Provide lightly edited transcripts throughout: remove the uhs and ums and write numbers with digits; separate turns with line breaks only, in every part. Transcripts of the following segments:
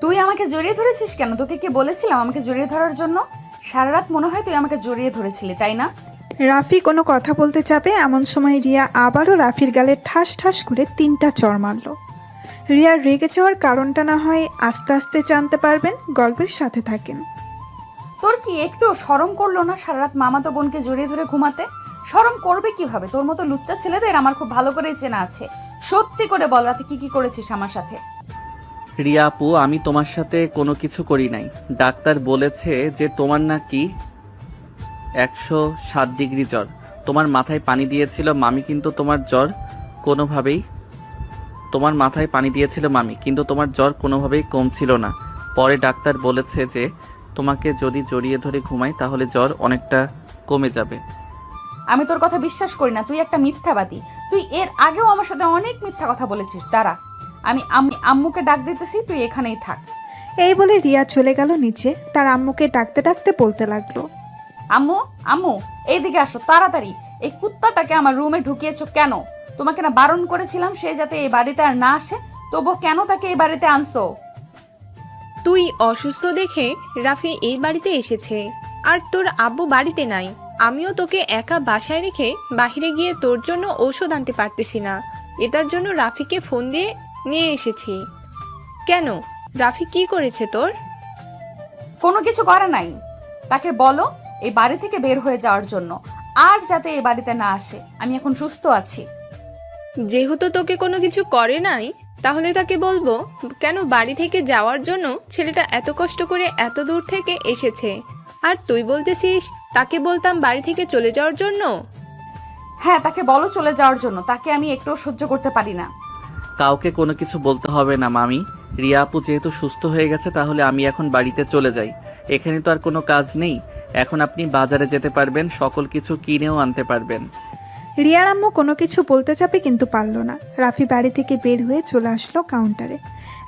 তুই আমাকে জড়িয়ে ধরেছিস কেন? তোকে কে বলেছিলাম আমাকে জড়িয়ে ধরার জন্য? সারা রাত মনে হয় তুই আমাকে জড়িয়ে ধরেছিলি, তাই না?
রাফি কোনো কথা বলতে যাবে এমন সময় রিয়া আবারও রাফির গালে ঠাস ঠাস করে 3টা চড় মারল। রিয়ার রেগে যাওয়ার কারণটা না হয় আস্তে আস্তে জানতে পারবেন, গল্পের সাথে থাকেন।
তোর কি একটু শরম করলো না সারা রাত মামাতো বোনকে জড়িয়ে ধরে ঘুমাতে? শরম করবে কিভাবে? তোর মতো লুচ্চা ছেলেদের আমার খুব ভালো করেই চেনা আছে। সত্যি করে বল, রাতে কি কি করেছিস আমার সাথে?
রিয়া আপু, আমি তোমার সাথে কোনো কিছু করি নাই। ডাক্তার বলেছে যে তোমার নাকি 107 ডিগ্রি জ্বর। তোমার মাথায় পানি দিয়েছিল মামি, কিন্তু তোমার জ্বর কোনোভাবেই তোমার মাথায় পানি দিয়েছিল মামি, কিন্তু তোমার জ্বর কোনোভাবেই কমছিল না। পরে ডাক্তার বলেছে যে তোমাকে যদি জড়িয়ে ধরে ঘুমাই তাহলে জ্বর অনেকটা কমে যাবে।
আমি তোর কথা বিশ্বাস করি না, তুই একটা মিথ্যাবাদী। তুই এর আগেও আমার সাথে অনেক মিথ্যা কথা বলেছিস। দাঁড়া, আমি আম্মুকে ডাক দিতেছি, তুই এখানেই থাক।
এই বলে রিয়া চলে গেল নিচে, তার আম্মুকে ডাকতে ডাকতে বলতে লাগলো।
আম্মু, আম্মু, এইদিকে আসো তাড়াতাড়ি। এই কুত্তাটাকে আমার রুমে ঢুকিয়েছো কেন? তোমাকে না বারণ করেছিলাম সে যাতে এই বাড়িতে আর না আসে, তবুও কেন তাকে এই বাড়িতে আনছো?
তুই অসুস্থ দেখে রাফি এই বাড়িতে এসেছে, আর তোর আব্বু বাড়িতে নাই। আমিও তোকে একা বাসায় রেখে বাইরে গিয়ে তোর জন্য ঔষধ আনতে পারতেছি না। এটার জন্য রাফিকে ফোন দিয়ে নিয়ে এসেছি। কেন, রাফি কি করেছে তোর?
কোনো কিছু করে নাই। তাকে বলো এই বাড়ি থেকে বের হয়ে যাওয়ার জন্য, আর যাতে এই বাড়িতে না আসে। আমি এখন সুস্থ আছি।
যেহেতু তোকে কোনো কিছু করে নাই, তাহলে তাকে বলবো কেন বাড়ি থেকে যাওয়ার জন্য। ছেলেটা এত কষ্ট করে এত দূর থেকে এসেছে, আর তুই বলতেছিস তাকে বলতাম বাড়ি থেকে চলে যাওয়ার জন্য?
হ্যাঁ, তাকে বলো চলে যাওয়ার জন্য। তাকে আমি একটুও সহ্য করতে পারি না।
কাউকে কোনো কিছু বলতে হবে না মামি। রিয়া আপু যেহেতু সুস্থ হয়ে গেছে তাহলে আমি এখন বাড়িতে চলে যাই। এখানে তো আর কোনো কাজ নেই। এখন আপনি বাজারে যেতে পারবেন, সকল কিছু কিনেও আনতে পারবেন।
রিয়ার আম্মু কোনো কিছু বলতে যাবে কিন্তু পারল না। রাফি বাড়ি থেকে বের হয়ে চলে আসলো কাউন্টারে।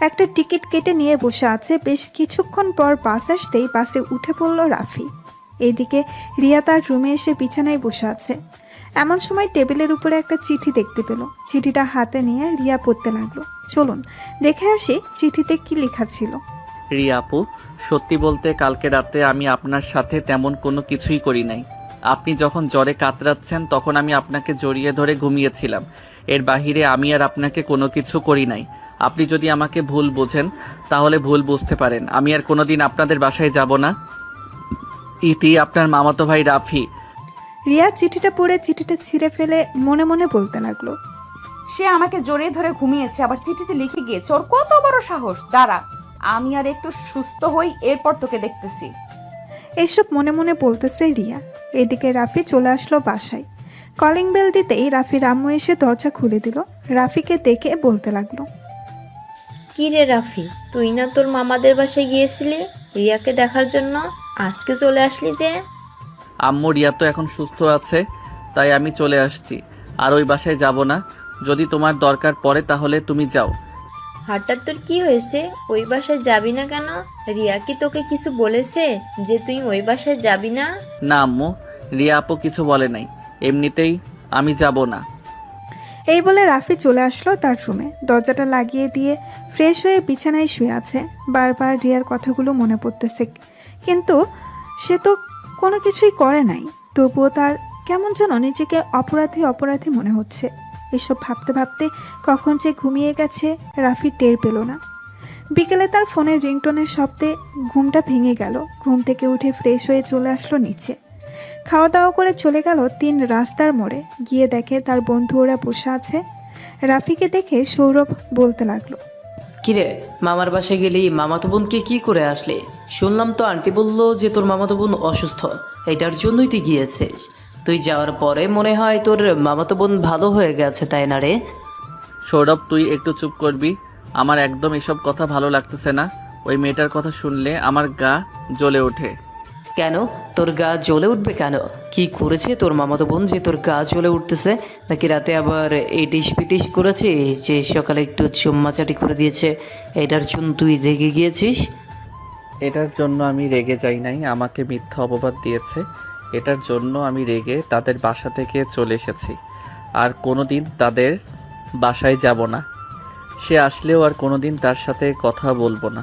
একটা টিকিট কেটে নিয়ে বসে আছে। বেশ কিছুক্ষণ পর বাস আসতেই বাসে উঠে পড়ল রাফি। এইদিকে রিয়া তার রুমে এসে বিছানায় বসে আছে। এমন সময় টেবিলের উপরে একটা চিঠি দেখতে পেল। চিঠিটা হাতে নিয়ে রিয়া পড়তে লাগলো। চলুন দেখে আসি চিঠিতে কি লেখা ছিল।
রিয়া আপু, সত্যি বলতে কালকে রাতে আমি আপনার সাথে তেমন কোনো কিছুই করি নাই। আপনি যখন জ্বরে কাতরাচ্ছেন তখন আমি আপনাকে জড়িয়ে ধরে ঘুমিয়েছিলাম। এর বাহিরে আমি আর আপনাকে কোনো কিছু করি নাই। আপনি যদি আমাকে ভুল বোঝেন তাহলে ভুল বুঝতে পারেন। আমি আর কোনোদিন আপনাদের বাসায় যাব না। ইতি, আপনার মামাতো ভাই রাফি।
রিয়া চিঠিটা পড়ে চিঠিটা ছিঁড়ে ফেলে মনে মনে বলতে লাগলো।
সে আমাকে জড়িয়ে ধরে ঘুমিয়েছে, আবার চিঠিতে লিখে গিয়েছে। ওর কত বড় সাহস! দাঁড়া, আমি আর একটু সুস্থ হই, এরপর তোকে দেখতেছি।
এইসব মনে মনে বলতেছে রিয়া। এদিকে রাফি চলে আসলো বাসায়। কলিং বেল দিতেই রাফির আম্মু এসে দরজা খুলে দিল। রাফিকে দেখে বলতে লাগলো।
কি রে রাফি, তুই না তোর মামাদের বাসায় গিয়েছিলি রিয়াকে দেখার জন্য, আজকে চলে আসলি যে?
আম্মু, রিয়া তো এখন সুস্থ আছে, তাই আমি চলে আসছি। আর ওই বাসায় যাব না। যদি তোমার দরকার পড়ে তাহলে তুমি যাও।
হঠাৎ তোর কি হয়েছে? ওই বাসায় যাবি না কেন? রিয়া কি তোকে কিছু বলেছে যে তুই ওই বাসায় যাবি না?
না আম্মু, রিয়া আপু কিছু বলে নাই। এমনিতেই আমি যাব না।
এই বলে রাফি চলে আসলো তার রুমে। দরজাটা লাগিয়ে দিয়ে ফ্রেশ হয়ে বিছানায় শুয়ে আছে। বারবার রিয়ার কথাগুলো মনে পড়তেছে, কিন্তু সে তো কোনো কিছুই করে নাই। তবুও তার কেমন যেন নিজেকে অপরাধী অপরাধী মনে হচ্ছে। এসব ভাবতে ভাবতে কখন যে ঘুমিয়ে গেছে রাফি টের পেল না। বিকেলে তার ফোনের রিংটোনের শব্দে ঘুমটা ভেঙে গেল। ঘুম থেকে উঠে ফ্রেশ হয়ে চলে আসলো নিচে। খাওয়া দাওয়া করে চলে গেল 3 রাস্তার মোড়ে। গিয়ে দেখে তার বন্ধু ওরা বসে আছে। রাফিকে দেখে সৌরভ বলতে লাগলো।
কিরে, মামার বাসায় গেলি মামাতো বোনকে কি করে আসলি? শুনলাম তো আন্টি বললো যে তোর মামাতো বোন অসুস্থ, এটার জন্যই তুই গিয়েছিস। তুই যাওয়ার পরে মনে হয় তোর মামাতো বোন ভালো হয়ে গেছে, তাই না রে?
সৌরভ, তুই একটু চুপ করবি? আমার একদম এসব কথা ভালো লাগতেছে না। ওই মেয়েটার কথা শুনলে আমার গা জ্বলে ওঠে।
কেন তোর গা জ্বলে উঠবে কেন? কি করেছে তোর মামাতো বোন যে তোর গা জ্বলে উঠতেছে? নাকি রাতে আবার ইটিস পিটিস করেছিস যে সকালে একটু চুম্মাচাটি করে দিয়েছে, এটার জন্য তুই রেগে গিয়েছিস?
এটার জন্য আমি রেগে যাই নাই। আমাকে মিথ্যা অপবাদ দিয়েছে, এটার জন্য আমি রেগে তাদের বাসা থেকে চলে এসেছি। আর কোনোদিন তাদের বাসায় যাব না। সে আসলেও আর কোনোদিন তার সাথে কথা বলবো না।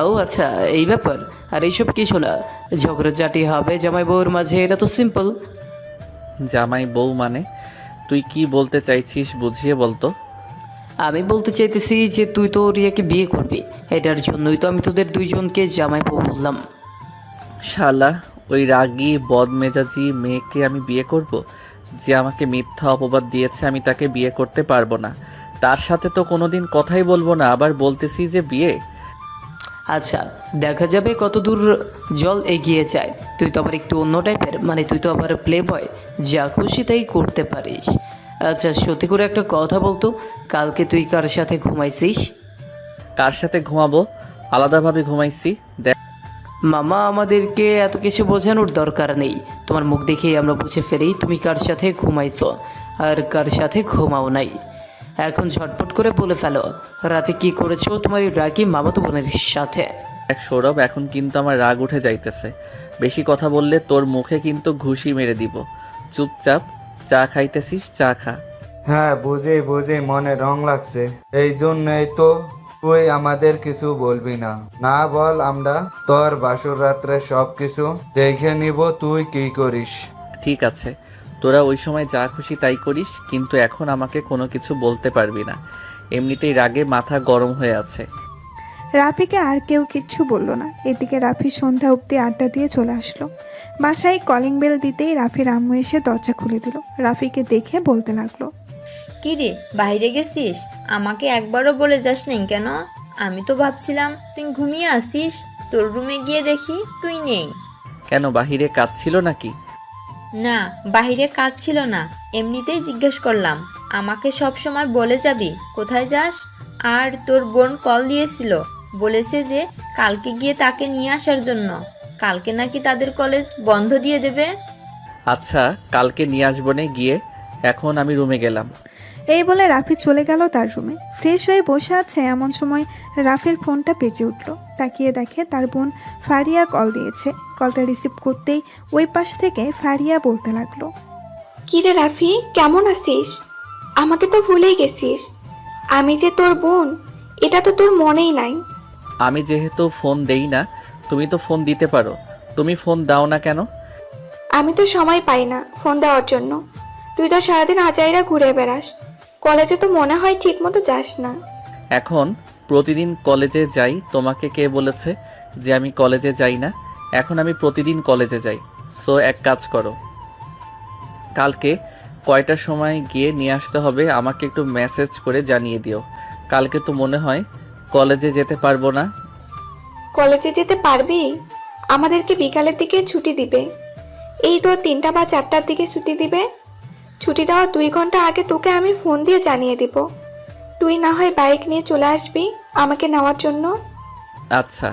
ও আচ্ছা, এই ব্যাপার। আর এইসব কিছু না, ঝগড়াঝাটি হবে জামাই বউর মাঝে, এটা তো সিম্পল।
জামাই বউ মানে? তুই কি বলতে চাইছিস বুঝিয়ে বলতো।
আমি বলতে চাইতেছি যে তুই তো রিয়াকে বিয়ে করবি, এটার জন্যই তো আমি তোদের দুইজনকে জামাই বউ বললাম।
শালা, ওই রাগী বদমেজাজি মেয়েকে আমি বিয়ে করব? যে আমাকে মিথ্যা অপবাদ দিয়েছে আমি তাকে বিয়ে করতে পারবো না। তার সাথে তো কোনোদিন কথাই বলবো না, আবার বলতেছি যে বিয়ে।
আচ্ছা, দেখা যাবে কত দূর জল এগিয়ে যায়। তুই তো আবার একটু অন্য টাইপের, মানে তুই তো আবার প্লে বয়, যা খুশি তাই করতে পারিস। আচ্ছা সত্যি করে একটা কথা বলতো, কালকে তুই কার সাথে ঘুমাইছিস?
কার সাথে ঘুমাবো? আলাদাভাবে ঘুমাইছি। দেখ,
মামা আমাদেরকে এত কিছু বোঝানোর দরকার নেই, তোমার মুখ দেখেই আমরা বুঝে ফেলি তুমি কার সাথে ঘুমাইছো আর কার সাথে ঘুমাও নাই। এখন ঝটপট করে বলে ফেলো, রাতে কি করেছো তোমার এই রাগী মামাতো বোনের সাথে?
দেখ সৌরভ, এখন কিন্তু আমার রাগ উঠে যাইতেছে। বেশি কথা বললে তোর মুখে কিন্তু ঘুষি মেরে দিব। চুপচাপ চা খাইতেছিস, চা খা।
হ্যাঁ, বুঝি বুঝি মনে রং লাগছে, এই জন্যই তো তুই আমাদের কিছু বলবি না। না বল, আমরা তোর বাসর রাত্রে সব কিছু দেখে নিব তুই কি করিস।
ঠিক আছে, তোরা ওই সময় যা খুশি তাই করিস, কিন্তু এখন আমাকে কোনো কিছু বলতে পারবি না। এমনিতেই রাগে মাথা গরম হয়ে আছে।
রাফিকে আর কেউ কিচ্ছু বলল না। এদিকে রাফি সন্ধ্যা অবধি আড্ডা দিয়ে চলে আসলো। বাসায় কলিং বেল দিতেই রাফির আম্মু এসে দরজা খুলে দিল। রাফিকে দেখে বলতে লাগলো,
কি রে, বাইরে গেছিস? আমাকে একবারও বলে যাস নাই কেন? আমি তো ভাবছিলাম তুই ঘুমিয়ে আসিস। তোর রুমে গিয়ে দেখি তুই নেই।
কেন, বাহিরে কাজ ছিল নাকি?
না, বাইরে কাজ ছিল না, এমনিতেই জিজ্ঞেস করলাম। আমাকে সব সময় বলে যাবি কোথায় যাস। আর তোর বোন কল দিয়েছিল, বলেছে যে কালকে গিয়ে তাকে নিয়ে আসার জন্য। কালকে নাকি তাদের কলেজ বন্ধ দিয়ে দেবে।
আচ্ছা, কালকে নিয়ে আসবো নে গিয়ে। এখন আমি রুমে গেলাম।
এই বলে রাফি চলে গেল তার রুমে। ফ্রেশ হয়ে বসে আছে এমন সময় রাফির ফোনটা বেজে উঠল। তাকিয়ে দেখে তার বোন ফারিয়া কল দিয়েছে। কলটা রিসিভ করতেই ওই পাশ থেকে ফারিয়া বলতে লাগলো,
কি রে রাফি, কেমন আছিস? আমাকে তো ভুলেই গেছিস। আমি যে তোর বোন, এটা তো তোর মনেই নাই।
আমি যেহেতু ফোন দেই না, তুমি তো ফোন দিতে পারো। তুমি ফোন দাও না কেন?
আমি তো সময় পাই না ফোন দেওয়ার জন্য। তুই তো সারাদিন আজাইরা ঘুরে বেড়াস, কলেজে তো মনে হয় ঠিক মতো যাস না।
এখন প্রতিদিন কলেজে যাই। তোমাকে কে বলেছে যে আমি কলেজে যাই না? এখন আমি প্রতিদিন কলেজে যাই। সো এক কাজ করো, কালকে কয়টার সময় গিয়ে নিয়ে আসতে হবে আমাকে একটু মেসেজ করে জানিয়ে দিও। কালকে তো মনে হয় কলেজে যেতে পারবো না।
কলেজে যেতে পারবি? আমাদেরকে বিকালের দিকে ছুটি দিবে। এই তো 3টা বা 4টার দিকে ছুটি দিবে। ছুটি দেওয়ার 2 ঘন্টা আগে তোকে আমি ফোন দিয়ে জানিয়ে দিব। তুই না হয় বাইক নিয়ে চলে আসবি আমাকে নেওয়ার জন্য।
আচ্ছা,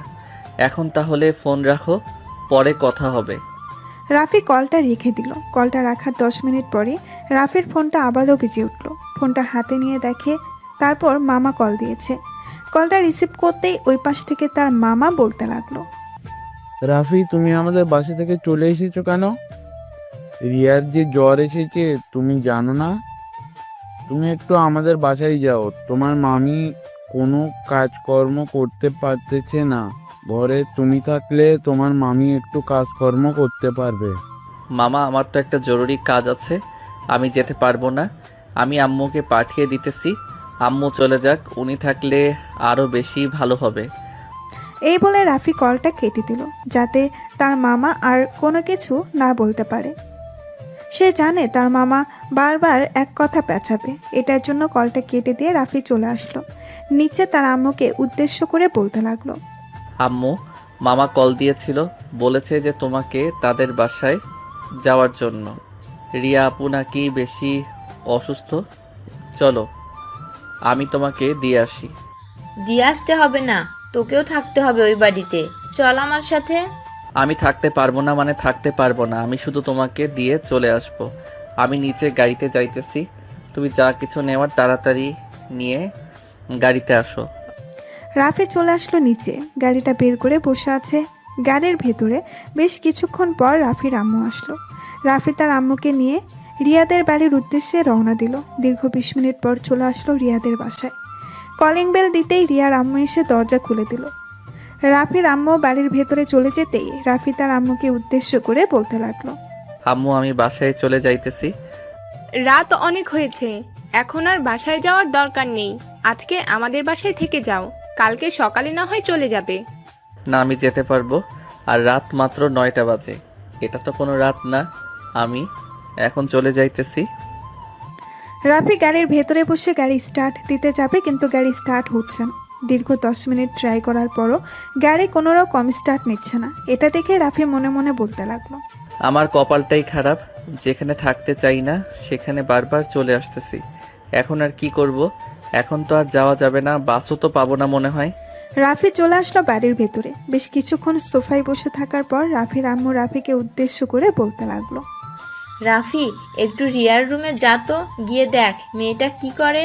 এখন তাহলে ফোন রাখো, পরে কথা হবে।
রাফি কলটা রেখে দিল। কলটা রাখার 10 মিনিট পরে রাফির ফোনটা আবারও বেজে উঠল। ফোনটা হাতে নিয়ে দেখে তারপর মামা কল দিয়েছে। কলটা রিসিভ করতেই ওই পাশ থেকে তার মামা বলতে লাগলো,
রাফি, তুমি আমাদের বাসা থেকে চলে এসেছো কেন? রিয়ার যে জ্বর এসেছে তুমি জানো না? তুমি একটু আমাদের বাসায় যাও। তোমার মামি কোনো কাজকর্ম করতে পারতেছে না ঘরে, তুমি থাকলে তোমার মামি একটু কাজকর্ম করতে পারবে।
মামা, আমার তো একটা জরুরি কাজ আছে, আমি যেতে পারবো না। আমি আম্মুকে পাঠিয়ে দিতেছি। আম্মু চলে যাক, উনি থাকলে আরও বেশি ভালো হবে।
এই বলে রাফি কলটা কেটে দিল যাতে তার মামা আর কোনো কিছু না বলতে পারে। সে জানে তার মামা বারবার এক কথা পেঁচাবে। এটার জন্য কলটা কেটে দিয়ে রাফি চলে আসলো নিচে। তার আম্মুকে উদ্দেশ্য করে বলতে লাগলো,
আম্মু, মামা কল দিয়েছিল, বলেছে যে তোমাকে তাদের বাসায় যাওয়ার জন্য। রিয়া আপু নাকি বেশি অসুস্থ। চলো, আমি তোমাকে দিয়ে আসি।
দিয়ে আসতে হবে না, তোকেও থাকতে হবে ওই বাড়িতে। চল আমার সাথে।
আমি থাকতে পারবো না মানে থাকতে পারবো না, আমি শুধু তোমাকে দিয়ে চলে আসব। আমি নিচে গাড়িতে যাইতেছি, তুমি যা কিছু নেওয়ার তাড়াতাড়ি নিয়ে গাড়িতে আসো।
রাফি চলে আসলো নিচে। গাড়িটা বের করে বসে আছে গাড়ির ভেতরে। বেশ কিছুক্ষণ পর রাফির আম্মু আসলো। রাফি তার আম্মুকে নিয়ে রিয়াদের বাড়ির উদ্দেশ্যে রওনা দিল। দীর্ঘ 20 মিনিট পর চলে আসলো রিয়াদের বাসায়। কলিং বেল দিতেই রিয়ার আম্মু এসে দরজা খুলে দিল। রাফির আম্মু বাড়ির ভেতরে চলে যেতেই রাফি তার আম্মুকে উদ্দেশ্য করে বলতে লাগলো।
আম্মু আমি বাসায় চলে যাইতেছি।
রাত অনেক হয়েছে, এখন আর বাসায় যাওয়ার দরকার নেই। আজকে আমাদের বাসায় থেকে যাও, কালকে সকালে না হয় চলে যাবে।
না আমি যেতে পারবো, আর রাত মাত্র 9টা বাজে, এটা তো কোনো রাত না। আমি এখন চলে যাইতেছি।
রাফি গাড়ির ভেতরে বসে গাড়ি স্টার্ট দিতে যাবে, কিন্তু গাড়ি স্টার্ট হচ্ছে না। দীর্ঘ 10 মিনিট ট্রাই করার পরও গাড়ি কোনো রকম স্টার্ট নিচ্ছে না। এটা দেখে রাফি মনে মনে বলতে লাগলো,
আমার কপালটাই খারাপ, যেখানে থাকতে চাই না সেখানে বারবার চলে আসতেছি। এখন আর কি করব? এখন তো আর যাওয়া যাবে না, বাসও তো পাবো না মনে হয়।
রাফি চলে আসলো বাড়ির ভেতরে। বেশ কিছুক্ষণ সোফায় বসে থাকার পর রাফির আম্মু রাফিকে উদ্দেশ্য করে বলতে লাগলো,
রাফি একটু রিয়ার রুমে যা তো, গিয়ে দেখ মেয়েটা কি করে।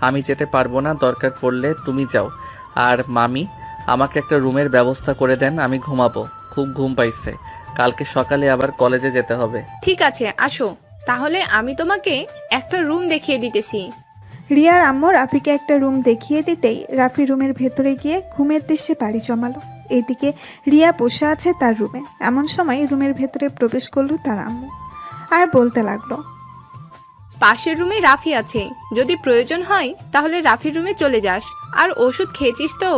আমি যেতে পারবো না, দরকার পড়লে তুমি যাও। আর মামি আমাকে একটা রুমের ব্যবস্থা করে দেন, আমি ঘুমাবো, খুব ঘুম পাইছে। কালকে সকালে আবার কলেজে যেতে হবে।
ঠিক আছে আসো, তাহলে আমি তোমাকে একটা রুম দেখিয়ে দিতেছি।
রিয়ার আম্মু রাফিকে একটা রুম দেখিয়ে দিতেই রাফি রুমের ভেতরে গিয়ে ঘুমের দৃশ্যে পাড়ি জমালো। এদিকে রিয়া বসে আছে তার রুমে। এমন সময় রুমের ভেতরে প্রবেশ করলো তার আম্মু আর বলতে লাগলো,
পাশের রুমে রাফি আছে, যদি প্রয়োজন হয় তাহলে রাফির রুমে চলে যাস। আর ওষুধ খেয়েছিস তো?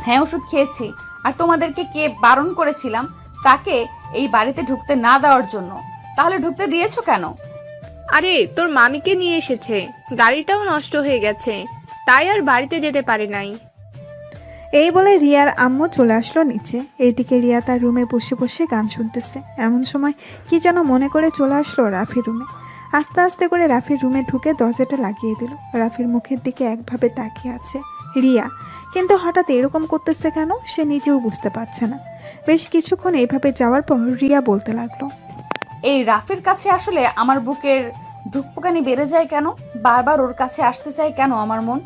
হ্যাঁ ওষুধ খেয়েছি। আর তোমাদেরকে কে বারণ করেছিলাম তাকে এই বাড়িতে ঢুকতে না দেওয়ার জন্য? তাহলে ঢুকতে দিয়েছো কেন?
আরে তোর মামিকে নিয়ে এসেছে, গাড়িটাও নষ্ট হয়ে গেছে, তাই আর বাড়িতে যেতে পারে নাই।
এই বলে রিয়ার আম্মু চলে আসলো নিচে। এইদিকে রিয়া তার রুমে বসে বসে গান শুনতেছে। এমন সময় কি যেন মনে করে চলে আসলো রাফির রুমে। আস্তে আস্তে করে রাফির রুমে ঢুকে দরজাটা লাগিয়ে দিল। রাফির মুখের দিকে একভাবে তাকিয়ে আছে রিয়া, কিন্তু হঠাৎ এরকম করতেছে কেন সে নিজেও বুঝতে পারছে না। বেশ কিছুক্ষণ এইভাবে যাওয়ার পর রিয়া বলতে লাগলো,
এই রাফির কাছে আসলে আমার বুকের ধুকপুকানি বেড়ে যায় কেন? বারবার ওর কাছে আসতে চাই কেন আমার মন?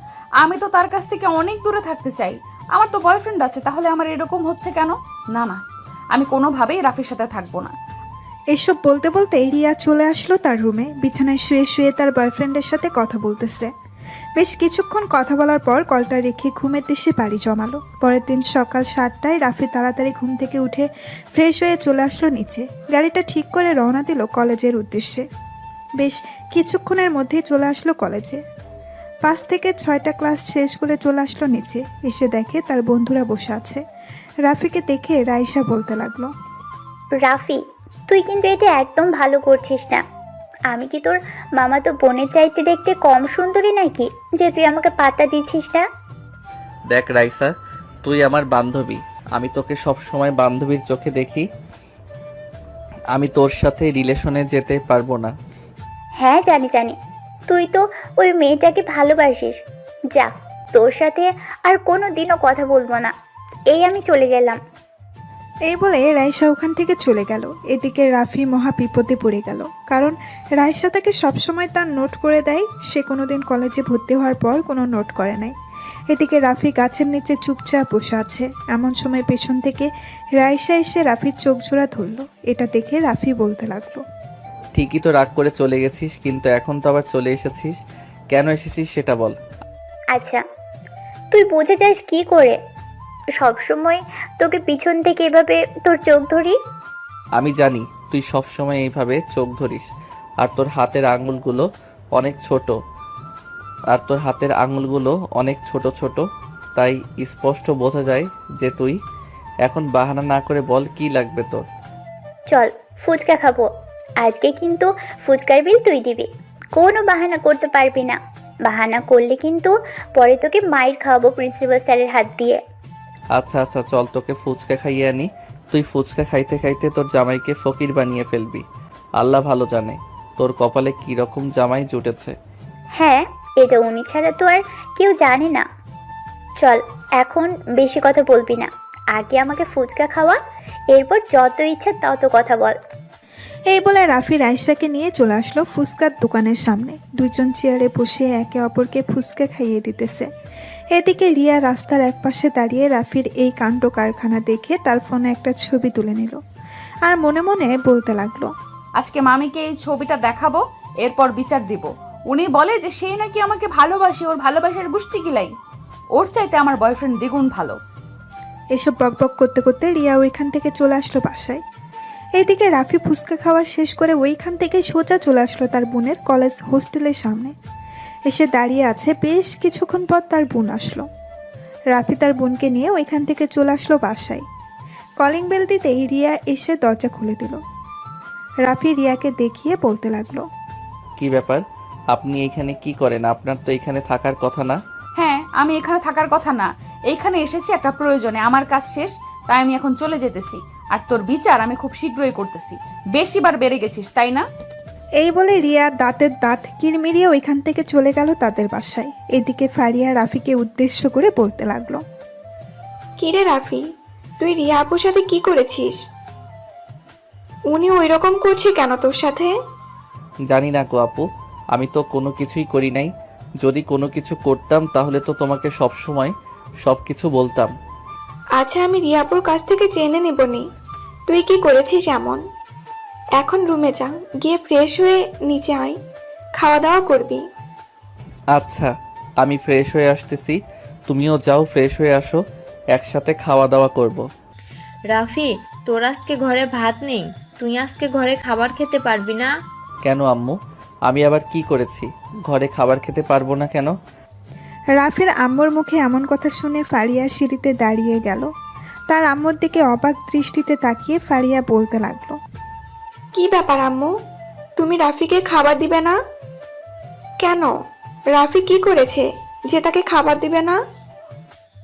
আমি তো তার কাছ থেকে অনেক দূরে থাকতে চাই। আমার তো বয়ফ্রেন্ড আছে, তাহলে আমার এরকম হচ্ছে কেন? না না, আমি কোনোভাবেই রাফির সাথে থাকবো না।
এসব বলতে বলতে রিয়া চলে আসলো তার রুমে। বিছানায় শুয়ে শুয়ে তার বয়ফ্রেন্ডের সাথে কথা বলতেছে। বেশ কিছুক্ষণ কথা বলার পর কলটা রেখে ঘুমের দেশে পাড়ি জমালো। পরের দিন সকাল 7টায় রাফি তাড়াতাড়ি ঘুম থেকে উঠে ফ্রেশ হয়ে চলে আসলো নিচে। গাড়িটা ঠিক করে রওনা দিল কলেজের উদ্দেশ্যে। বেশ কিছুক্ষণের মধ্যেই চলে আসলো কলেজে। 5 থেকে 6টা ক্লাস শেষ করে চলে আসলো নিচে। এসে দেখে তার বন্ধুরা বসে আছে। রাফিকে দেখে রাইসা বলতে লাগলো,
রাফি তুই কিন্তু এটা একদম ভালো করছিস না। আমি কি তোর মামা তো বোনের চাইতে দেখতে কম সুন্দরী নাকি যে তুই আমাকে পাত্তা দিচ্ছিস না?
দেখ রাইসা, তুই আমার বান্ধবী, আমি তোকে সব সময় বান্ধবীর চোখে দেখি। আমি তোর সাথে রিলেশনে যেতে পারবো না।
হ্যাঁ জানি জানি, তুই তো ওই মেয়েটাকে ভালোবাসিস। যা, তোর সাথে আর কোনো দিনও কথা বলবো না। এই আমি চলে গেলাম।
এই বলে রাইসা ওখান থেকে চলে গেল। এদিকে রাফি মহা বিপদে পড়ে গেল, কারণ রাইসা তাকে সবসময় তার নোট করে দেয়। সে কোনোদিন কলেজে ভর্তি হওয়ার পর কোনো নোট করে নাই। এদিকে রাফি গাছের নিচে চুপচাপ বসে আছে। এমন সময় পেছন থেকে রাইসা এসে রাফির চোখ জোড়া ধরল। এটা দেখে রাফি বলতে লাগলো,
ঠিকই তো রাগ করে চলে গেছিস, কিন্তু এখন তো আবার চলে এসেছিস। কেন এসেছিস সেটা বল।
আচ্ছা, তুই বুঝে যাস কি করে? সবসময় তোকে পিছন থেকে এভাবে তোর চোখ ধরি।
আমি জানি তুই সব সময় এইভাবে চোখ ধরিস, আর তোর হাতের আঙুলগুলো অনেক ছোট ছোট, তাই স্পষ্ট বোঝা যায় যে তুই। এখন বাহানা না করে বল কি লাগবে তোর।
চল ফুচকা খাবো। আজকে কিন্তু ফুচকার বিল তুই দিবি, কোনো বাহানা করতে পারবি না। বাহানা করলে কিন্তু পরে তোকে মাইর খাওয়াবো প্রিন্সিপাল স্যারের হাত দিয়ে।
আচ্ছা আচ্ছা চল, তোকে ফুচকা খাইয়ে আনি। তুই ফুচকা খাইতে খাইতে তোর জামাইকে ফকির বানিয়ে ফেলবি। আল্লাহ ভালো জানে তোর কপালে কি রকম জামাই জুটেছে।
হ্যাঁ, এটা উনি ছাড়া তো আর কেউ জানে না। চল, এখন বেশি কথা বলবি না, আগে আমাকে ফুচকা খাওয়া, এরপর যত ইচ্ছা তত কথা বল।
এই বলে রাফি রাইসাকে নিয়ে চলে আসলো ফুচকার দোকানের সামনে। দুইজন চেয়ারে বসে একে অপরকে ফুচকা খাইয়ে দিতেছে। এদিকে রিয়া রাস্তার একপাশে দাঁড়িয়ে রাফির এই কাণ্ড কারখানা দেখে তার ফোনে একটা ছবি তুলে নিল আর মনে মনে বলতে লাগলো,
আজকে মামিকে এই ছবিটা দেখাবো, এরপর বিচার দিব। উনি বলে যে সেই নাকি আমাকে ভালোবাসে, ওর ভালোবাসার গুষ্টি গিলাই। ওর চাইতে আমার বয়ফ্রেন্ড দ্বিগুণ ভালো।
এসব বকবক করতে করতে রিয়া ওইখান থেকে চলে আসলো বাসায়। এইদিকে রাফি ফুচকা খাওয়া শেষ করে ওইখান থেকে সোজা চলে আসলো তার বোনের কলেজ হোস্টেলের সামনে। এসে দাঁড়িয়ে আছে, বেশ কিছুক্ষণ পর তার বোন আসলো। রাফি তার বোনকে নিয়ে ওইখান থেকে চলে আসলো বাসায়। কলিং বেল দিতেই রিয়া এসে দরজা খুলে দিল। রাফি রিয়াকে দেখিয়ে বলতে লাগলো,
কি ব্যাপার, আপনি এখানে কি করেন? আপনার তো এখানে থাকার কথা না।
হ্যাঁ, আমি এখানে থাকার কথা না, এইখানে এসেছি একটা প্রয়োজনে। আমার কাজ শেষ, তাই আমি এখন চলে যেতেছি। আর তোর বিচার আমি খুব শীঘ্রই করতেছি। বেশিবার বেড়ে গেছিস, তাই না?
এই বলে রিয়া দাঁতের দাঁত কিরমিরিয়ে ওইখান থেকে চলে গেল তাদের বাসায়। এদিকে ফারিয়া রাফিকে উদ্দেশ্য করে বলতে লাগলো,
কিরে রাফি, তুই রিয়া আপুর সাথে কি করেছিস? উনি ওই রকম করছে কেন তোর সাথে?
জানি না গো আপু, আমি তো কোনো কিছুই করি নাই। যদি কোনো কিছু করতাম তাহলে তো তোমাকে সব সময় সব কিছু বলতাম।
আচ্ছা, আমি রিয়া আপুর কাছ থেকে জেনে নেবনি তুই কি করেছিস এমন। এখন রুমে যা, গিয়ে ফ্রেশ হয়ে নিচে আয়, খাওয়া দাওয়া করবি।
আচ্ছা, আমি ফ্রেশ হয়ে আসতেছি, তুমিও যাও ফ্রেশ হয়ে আসো, একসাথে খাওয়া দাওয়া করব।
রাফি, তোর আজকে ঘরে ভাত নেই, তুই আজকে ঘরে খাবার খেতে পারবি না?
কেন আম্মু, আমি আবার কি করেছি? ঘরে খাবার খেতে পারবো না কেন?
রাফির আম্মুর মুখে এমন কথা শুনে ফারিয়া সিঁড়িতে দাঁড়িয়ে গেল। তার আম্মুর দিকে অবাক দৃষ্টিতে তাকিয়ে ফারিয়া বলতে লাগলো,
কি ব্যাপার আম্মু, তুমি রাফিকে খাবার দিবে না কেন? রাফি কি করেছে যে তাকে খাবার দিবে না?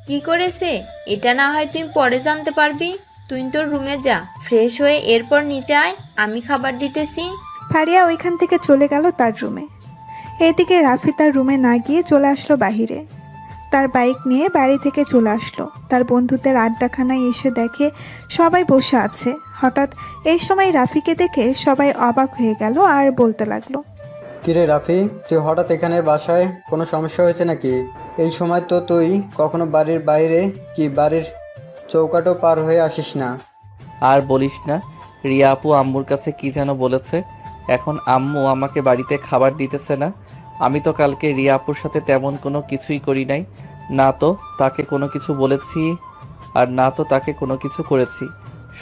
কি করেছে এটা না হয় তুই পরে জানতে পারবি। তুই তোর রুমে যা, ফ্রেশ হয়ে এরপর নিচে আয়, আমি খাবার দিতেছি।
ফারিয়া ওইখান থেকে চলে গেল তার রুমে। এদিকে রাফি তার রুমে না গিয়ে চলে আসলো বাহিরে। তার বাইক নিয়ে বাড়ি থেকে চলে আসলো। তার বন্ধুদের আড্ডাখানায় এসে দেখে সবাই বসে আছে। হঠাৎ এই সময় রাফিকে দেখে সবাই অবাক হয়ে গেল আর বলতে লাগলো,
কিরে রাফি, তুই হঠাৎ এখানে বাসায়? কোনো সমস্যা হয়েছে নাকি? এই সময় তো তুই কখনো বাড়ির বাইরে কি বাড়ির চৌকাঠও পার হয়ে আসিস না।
আর বলিস না, রিয়া আপু আম্মুর কাছে কি যেন বলেছে। এখন আম্মু আমাকে বাড়িতে খাবার দিতেছে না। আমি তো কালকে রিয়া আপুর সাথে তেমন কোনো কিছুই করি নাই, না তো তাকে কোনো কিছু বলেছি আর না তো তাকে কোনো কিছু করেছি।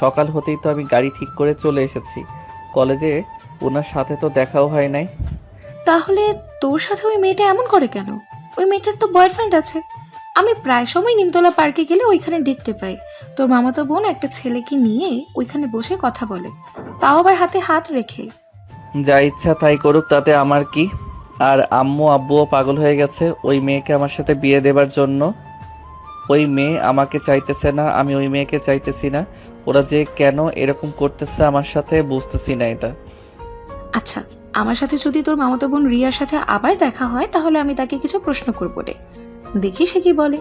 সকাল হতেই তো আমি গাড়ি ঠিক করে চলে এসেছি। কলেজে ওনার সাথে তো দেখাও হয় নাই।
তাহলে তোর সাথে ওই মেয়েটা এমন করে কেন? ওই মেয়েটার তো বয়ফ্রেন্ড আছে। আমি প্রায় সময় নিমতলা পার্কে গেলে ওইখানে দেখতে পাই তোর মামাতো বোন একটা ছেলেকে নিয়ে ওইখানে বসে কথা বলে, তাও আবার হাতে হাত রেখে।
যা ইচ্ছা তাই করুক, তাতে আমার কি? আর আম্মু আব্বুও পাগল হয়ে গেছে ওই মেয়েকে আমার সাথে বিয়ে দেবার জন্য। ওই মেয়ে আমাকে চাইতেছে না, আমি ওই মেয়েকে চাইতেছি না। ওরা যে কেন এরকম করতেছে আমার সাথে বুঝতেছি না এটা।
আচ্ছা, আমার সাথে যদি তোর মামাতো বোন রিয়ার সাথে আবার দেখা হয় তাহলে আমি তাকে কিছু প্রশ্ন করবো রে, দেখি সে কি বলে।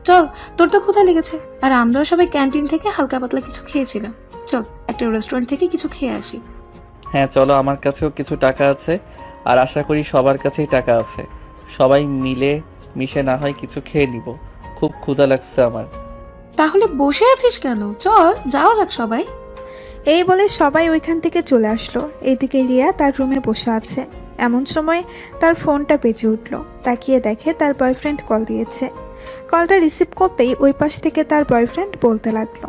চল, তোর তো ক্ষুধা লেগেছে, আর আমরাও সবাই ক্যান্টিন থেকে হালকা পাতলা কিছু খেয়েছিলাম। চল একটা রেস্টুরেন্ট থেকে কিছু খেয়ে আসি।
হ্যাঁ চলো, আমার কাছেও কিছু টাকা আছে, আর আশা করি সবার কাছেই টাকা আছে। সবাই মিলে মিশে না হয় কিছু খেয়ে নিব, খুব ক্ষুধা লাগছে আমার।
তাহলে বসে আছিস কেন? চল যাওয়া যাক সবাই।
এই বলে সবাই ওইখান থেকে চলে আসলো। এদিকে রিয়া তার রুমে বসে আছে। এমন সময় তার ফোনটা বেজে উঠলো। তাকিয়ে দেখে তার বয়ফ্রেন্ড কল দিয়েছে। কলটা রিসিভ করতেই ওই পাশ থেকে তার বয়ফ্রেন্ড বলতে লাগলো,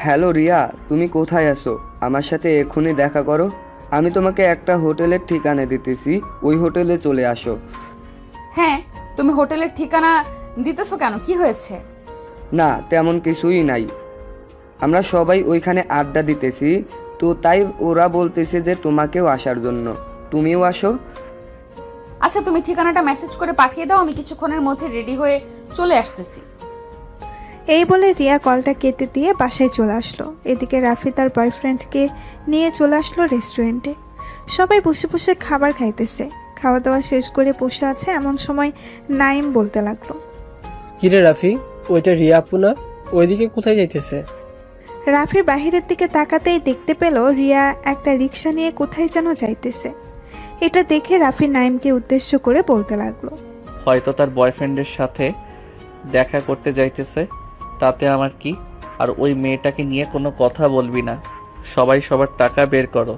হ্যালো রিয়া, তুমি কোথায় আছো? আমার সাথে এক্ষুনি দেখা করো। আমি তোমাকে একটা হোটেলের ঠিকানা দিতেছি, ওই হোটেলে চলে আসো।
হ্যাঁ, তুমি হোটেলের ঠিকানা দিতেছো কেন? কি হয়েছে?
না, তেমন কিছুই নাই। আমরা সবাই ওইখানে আড্ডা দিতেছি, তো তাই ওরা বলতেছে যে তোমাকেও আসার জন্য। তুমিও আসো।
আচ্ছা, তুমি ঠিকানাটা মেসেজ করে পাঠিয়ে দাও, আমি কিছুক্ষণের মধ্যে রেডি হয়ে চলে আসতেছি।
এই বলে রিয়া কলটা কেটে দিয়ে বাসায় চলে আসলো। এদিকে রাফি তার বয়ফ্রেন্ডকে নিয়ে চলে আসলো রেস্টুরেন্টে। সবাই বসে বসে খাবার খাইতেছে। খাওয়া দাওয়া শেষ করে বসে আছে এমন সময় নাইম বলতে লাগলো,
কিরে রাফি, ওইটা রিয়া আপু না? ওইদিকে কোথায় যাইতেছে?
রাফি বাহিরের দিকে তাকাতেই দেখতে পেল রিয়া একটা রিক্সা নিয়ে কোথায় যেন যাইতেছে। এটা দেখে রাফি নাইমকে উদ্দেশ্য করে বলতে লাগলো,
হয়তো তার বয়ফ্রেন্ডের সাথে দেখা করতে যাইতেছে, তাতে আমার কি? আর ওই মেয়েটাকে নিয়ে কোনো কথা বলবি না। সবাই সবার টাকা বের করো।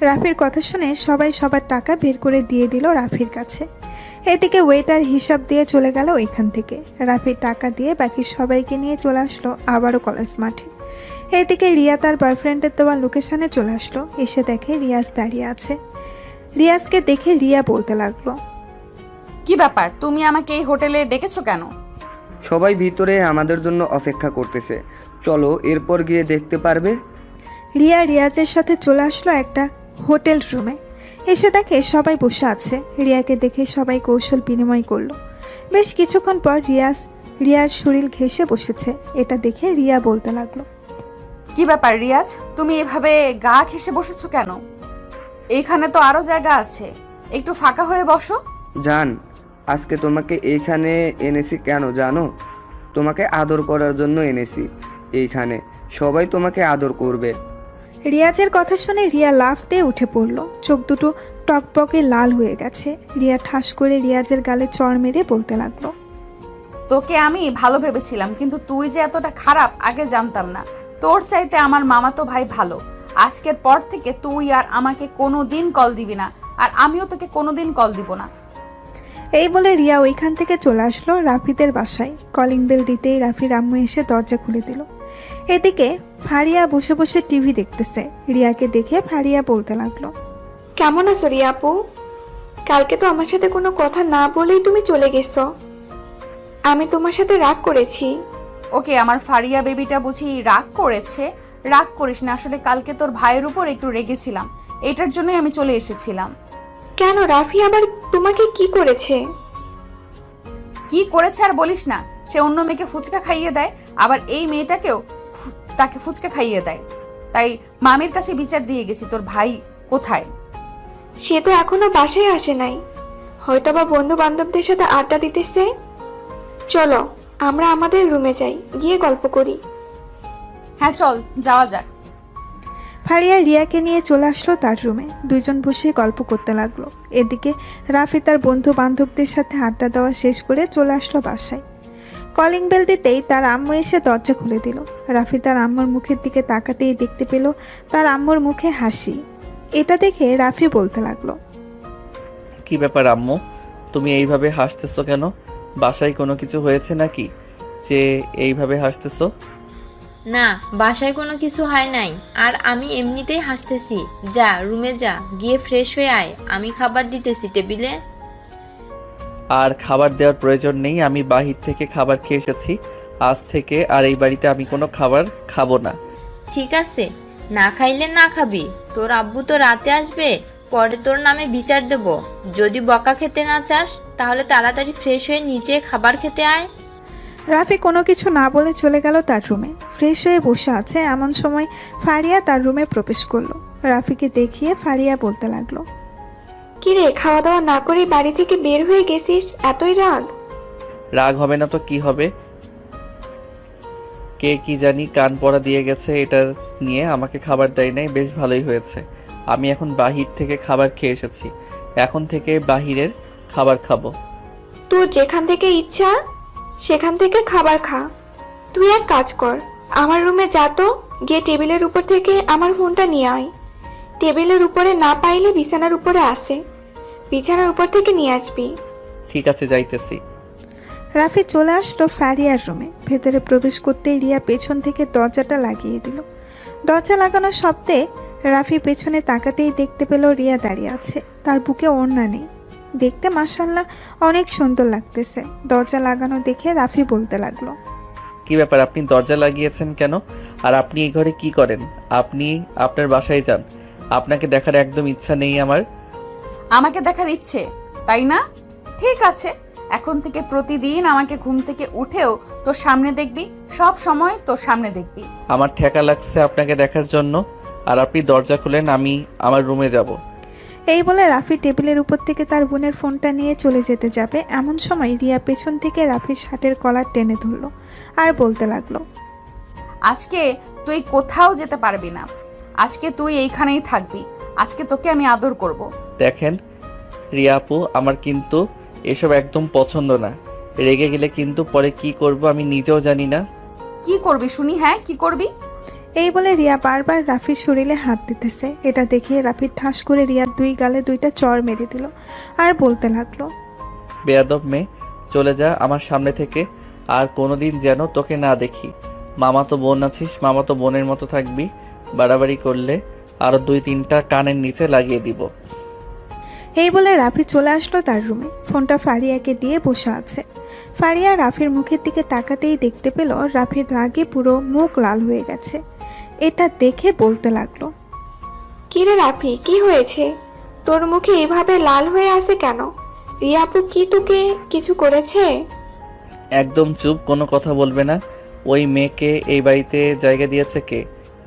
রাফির কথা শুনে সবাই সবার টাকা বের করে দিয়ে দিল রাফির কাছে। এদিকে ওয়েটার হিসাব দিয়ে চলে গেল এখান থেকে। রাফি টাকা দিয়ে বাকি সবাইকে নিয়ে চলে আসলো আবারও কলেজ মাঠে। এদিকে রিয়া তার বয়ফ্রেন্ডের দেওয়া লোকেশনে চলে আসলো। এসে দেখে রিয়াজ দাঁড়িয়ে আছে। রিয়াজকে দেখে রিয়া বলতে লাগলো,
কি ব্যাপার, তুমি আমাকে এই হোটেলে ডেকেছো কেন?
সবাই ভিতরে আমাদের জন্য অপেক্ষা করতেছে, চলো এরপর গিয়ে দেখতে পারবে।
রিয়া রিয়াজের সাথে চলে আসলো একটা হোটেল রুমে। এসে দেখে সবাই বসে আছে। রিয়াকে দেখে সবাই কৌশল বিনিময় করলো। বেশ কিছুক্ষণ পর রিয়ার শরীর ঘেঁষে বসেছে। এটা দেখে রিয়া বলতে লাগলো,
কি ব্যাপার রিয়াজ, তুমি এভাবে গা ঘেঁষে বসেছো কেন? এইখানে তো আরো জায়গা আছে, একটু ফাঁকা হয়ে বসো।
জান, আজকে তোমাকে এইখানে এনেছি কেন জানো? তোমাকে আদর করার জন্য এনেছি। এইখানে সবাই তোমাকে আদর করবে।
রিয়াজের কথা শুনে রিয়া লাফ দিয়ে উঠে পড়ল। চোখ দুটো টকবকে লাল হয়ে গেছে। রিয়া ঠাস করে রিয়াজের গালে চড় মেরে বলতে লাগলো,
তোকে আমি ভালো ভেবেছিলাম, কিন্তু তুই যে এতটা খারাপ আগে জানতাম না। তোর চাইতে আমার মামাতো ভাই ভালো। আজকের পর থেকে তুই আর আমাকে কোনো দিন কল দিবি না, আর আমিও তোকে কোনোদিন কল দিব না।
এই বলে রিয়া ওইখান থেকে চলে আসলো রাফিদের বাসায়। কলিং বেল দিতেই রাফির আম্মু এসে দরজা খুলে দিল। এদিকে ফারিয়া বসে বসে টিভি দেখতেছে। রিয়াকে দেখে ফারিয়া বলতে লাগলো,
কেমন আছো রিয়া আপু? কালকে তো আমার সাথে কোনো কথা না বলেই তুমি চলে গেছো। আমি তোমার সাথে রাগ করেছি।
ওকে, আমার ফারিয়া বেবিটা বুঝি রাগ করেছে? রাগ করিস না, আসলে কালকে তোর ভাইয়ের উপর একটু রেগেছিলাম, এটার জন্যই আমি চলে এসেছিলাম।
কেন, রাফি আবার তোমাকে কি করেছে?
কি করেছে আর বলিস না। সে অন্য মেয়েকে ফুচকা খাইয়ে দেয়, আবার এই মেয়েটাকেও তাকে ফুচকা খাইয়ে দেয়। তাই মামির কাছে বিচার দিয়ে গেছি। তোর ভাই কোথায়?
সে তো এখনো বাসায় আসে নাই, হয়তোবা বন্ধু বান্ধবদের সাথে আড্ডা দিতেছে। চলো আমরা আমাদের রুমে যাই, গিয়ে গল্প করি।
হ্যাঁ চল, যাওয়া যাক।
ফারিয়া রিয়াকে নিয়ে চলে আসলো তার রুমে। দুইজন বসে গল্প করতে লাগলো। এদিকে রাফি তার বন্ধু বান্ধবদের সাথে আড্ডা দেওয়া শেষ করে চলে আসলো বাসায়। কলিং বেল দিতেই তার আম্মু এসে দরজা খুলে দিল। রাফি তার আম্মুর মুখের দিকে তাকাতেই দেখতে পেল তার আম্মুর মুখে হাসি। এটা দেখে রাফি বলতে লাগলো,
কি ব্যাপার আম্মু, তুমি এইভাবে হাসতেছো কেন? বাসায় কোনো কিছু হয়েছে নাকি যে এইভাবে হাসতেছো?
না, বাসায় কোনো কিছু হয় নাই, আর আমি এমনিতেই হাসতেছি। যা রুমে যা, গিয়ে ফ্রেশ হয়ে আয়, আমি খাবার দিতেছি টেবিলে।
আর খাবার দেওয়ার প্রয়োজন নেই, আমি বাহির থেকে খাবার খেয়ে এসেছি। আজ থেকে আর এই বাড়িতে আমি কোনো খাবার খাবো না।
ঠিক আছে, না খাইলে না খাবি। তোর আব্বু তো রাতে আসবে, পরে তোর নামে বিচার দেব। যদি বকা খেতে না চাস তাহলে তাড়াতাড়ি ফ্রেশ হয়ে নিচে খাবার খেতে আয়।
রাফি কোনো কিছু না বলে চলে গেল তার রুমে। ফ্রেশ হয়ে বসে আছে এমন সময় ফারিয়া তার রুমে প্রবেশ করলো। রাফিকে দেখিয়ে ফারিয়া বলতে লাগলো,
কিরে, খাওয়া দাওয়া না করে বাড়ি থেকে বের হয়ে গেছিস, এতই রাগ?
রাগ হবে না তো কি হবে? কে কি জানি কান পড়া দিয়ে গেছে এটা নিয়ে, আমাকে খাবার দেয় নাই। বেশ ভালোই হয়েছে, আমি এখন বাহির থেকে খাবার খেয়ে এসেছি। এখন থেকে বাহিরের খাবার খাবো।
তোর যেখান থেকে ইচ্ছা সেখান থেকে খাবার খা। তুই এক কাজ কর, আমার রুমে যা তো, গিয়ে টেবিলের উপর থেকে আমার ফোনটা নিয়ে আয়। টেবিলের উপরে না পাইলে বিছানার উপরে আসে, বিছানার উপর থেকে নিয়ে আসবি।
ঠিক আছে, যাইতেছি।
রাফি চলে আসলো ফারিয়ার রুমে। ভেতরে প্রবেশ করতেই রিয়া পেছন থেকে দরজাটা লাগিয়ে দিল। দরজা লাগানোর শব্দে রাফি পেছনে তাকাতেই দেখতে পেল রিয়া দাঁড়িয়ে আছে। তার বুকে ওড়না নেই। দেখতে মাশাআল্লাহ অনেক সুন্দর লাগতেছে। দরজা লাগানো দেখে রাফি বলতে লাগলো,
কি ব্যাপার, আপনি দরজা লাগিয়েছেন কেন? আর আপনি এই ঘরে কি করেন? আপনি আপনার বাসায় যান, আপনাকে দেখার একদম ইচ্ছা নেই আমার।
আমাকে দেখার ইচ্ছে, তাই না? ঠিক আছে, এখন থেকে প্রতিদিন আমাকে ঘুম থেকে উঠেও তোর সামনে দেখবি, সব সময় তোর সামনে দেখবি।
আমার ঠেকা লাগছে আপনাকে দেখার জন্য, আর আপনি দরজা খুলেন, আমি আমার রুমে যাব।
এই বলে রাফি টেবিলের উপর থেকে তার বোনের ফোনটা নিয়ে চলে যেতে যাবে এমন সময় রিয়া পেছন থেকে রাফির শার্টের কলার টেনে ধরলো আর বলতে লাগলো,
আজকে তুই কোথাও যেতে পারবি না, আজকে তুই এইখানেই থাকবি। আজকে তোকে আমি আদর করব।
দেখেন রিয়া আপু, আমার কিন্তু এসব একদম পছন্দ না। রেগে গেলে কিন্তু পরে কি করব আমি নিজেও জানি না।
কি করবি শুনি? হ্যাঁ, কি করবি?
এই বলে রিয়া বারবার রাফির শরীরে হাত দিতেছে। এটা দেখে রাফি ঠাস করে রিয়ার দুই গালে দুইটা চড় মেরে দিল আর বলতে লাগলো,
বেয়াদব মেয়ে, চলে যা আমার সামনে থেকে, আর কোনোদিন যেন তোকে না দেখি। মামাতো বোন আছিস, মামাতো বোনের মতো থাকবি। বাড়াবাড়ি করলে আরও 2-3টা কানের নিচে লাগিয়ে দিব।
এই বলে রাফি চলে আসলো তার রুমে। ফোনটা ফারিয়াকে দিয়ে বসে আছে। ফারিয়া রাফির মুখের দিকে তাকাতেই দেখতে পেল রাফির রাগে পুরো মুখ লাল হয়ে গেছে। এটা দেখে বলতে লাগলো,
কি রে রাফি, কি হয়েছে? তোর মুখে এভাবে লাল হয়ে আছে কেন? রিয়া আপু কি তোকে কিছু করেছে?
একদম চুপ, কোনো কথা বলবে না। ওই মেয়েকে এই বাড়িতে জায়গা দিয়েছে কে?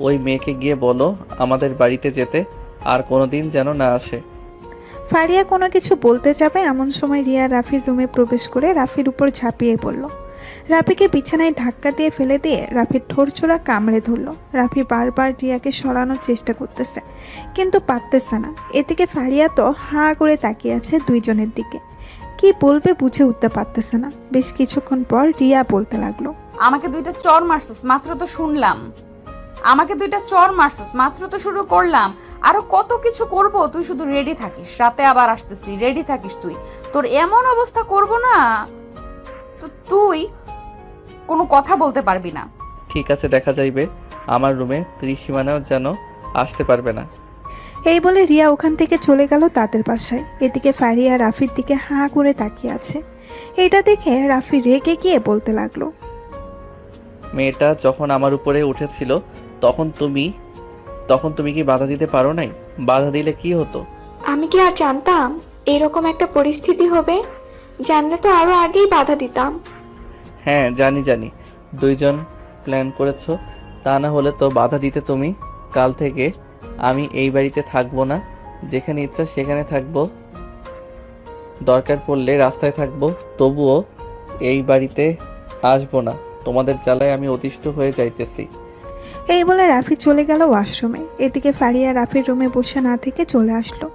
ওই মেয়েকে গিয়ে বলো আমাদের বাড়িতে যেতে, আর কোনোদিন যেন না আসে।
ফারিয়া কোনো কিছু বলতে যাবে এমন সময় রিয়া রাফির রুমে প্রবেশ করে রাফির উপর ঝাঁপিয়ে পড়ল। রাফিকে বিছানায় ধাক্কা দিয়ে ফেলে দিয়ে রাফির ঠোঁটছোড়া কামড়ে ধরল। রাফি বারবার রিয়াকে সরানোর চেষ্টা করতেছে, কিন্তু পারতেছে না। এদিকে ফারিয়া তো হাঁ করে তাকিয়ে আছে দুইজনের দিকে, কি বলবে বুঝে উঠতে পারতেছে না। বেশ কিছুক্ষণ পর রিয়া বলতে লাগলো,
আমাকে 2টা চর মারছস, মাত্র তো শুনলাম। আমাকে 2টা চর মারছস, মাত্র তো শুরু করলাম। আরো কত কিছু করব, তুই শুধু রেডি থাকিস। রাতে আবার আসতেছি, রেডি থাকিস তুই। তোর এমন অবস্থা করব না তো তুই কোনো কথা বলতে পারবি না।
ঠিক আছে, দেখা যাইবে। আমার রুমে ত্রিসীমানাও যেন আসতে পারবে না।
এই বলে রিয়া ওখান থেকে চলে গেল তাদের বাসায়। এদিকে ফারিয়া রাফির দিকে হাঁ করে তাকিয়ে আছে। এটা দেখে রাফি রেগে গিয়ে বলতে লাগলো,
মেয়েটা যখন আমার উপরে উঠেছিল তখন তুমি কি বাধা দিতে পারো নাই? বাধা দিলে কি হতো?
আমি কি আর জানতাম এরকম একটা পরিস্থিতি হবে? জানলে তো আরো আগেই বাধা দিতাম।
হ্যাঁ জানি, দুইজন প্ল্যান করেছো, তা না হলে তো বাধা দিতে তুমি। কাল থেকে আমি এই বাড়িতে থাকবো না, যেখানে ইচ্ছা সেখানে থাকবো, দরকার পড়লে রাস্তায় থাকবো, তবুও এই বাড়িতে আসবো না। তোমাদের জ্বালায় আমি অতিষ্ঠ হয়ে যাইতেছি।
এই বলে রাফি চলে গেল ওয়াশরুমে। এদিকে ফারিয়া রাফির রুমে বসে না থেকে চলে আসলো।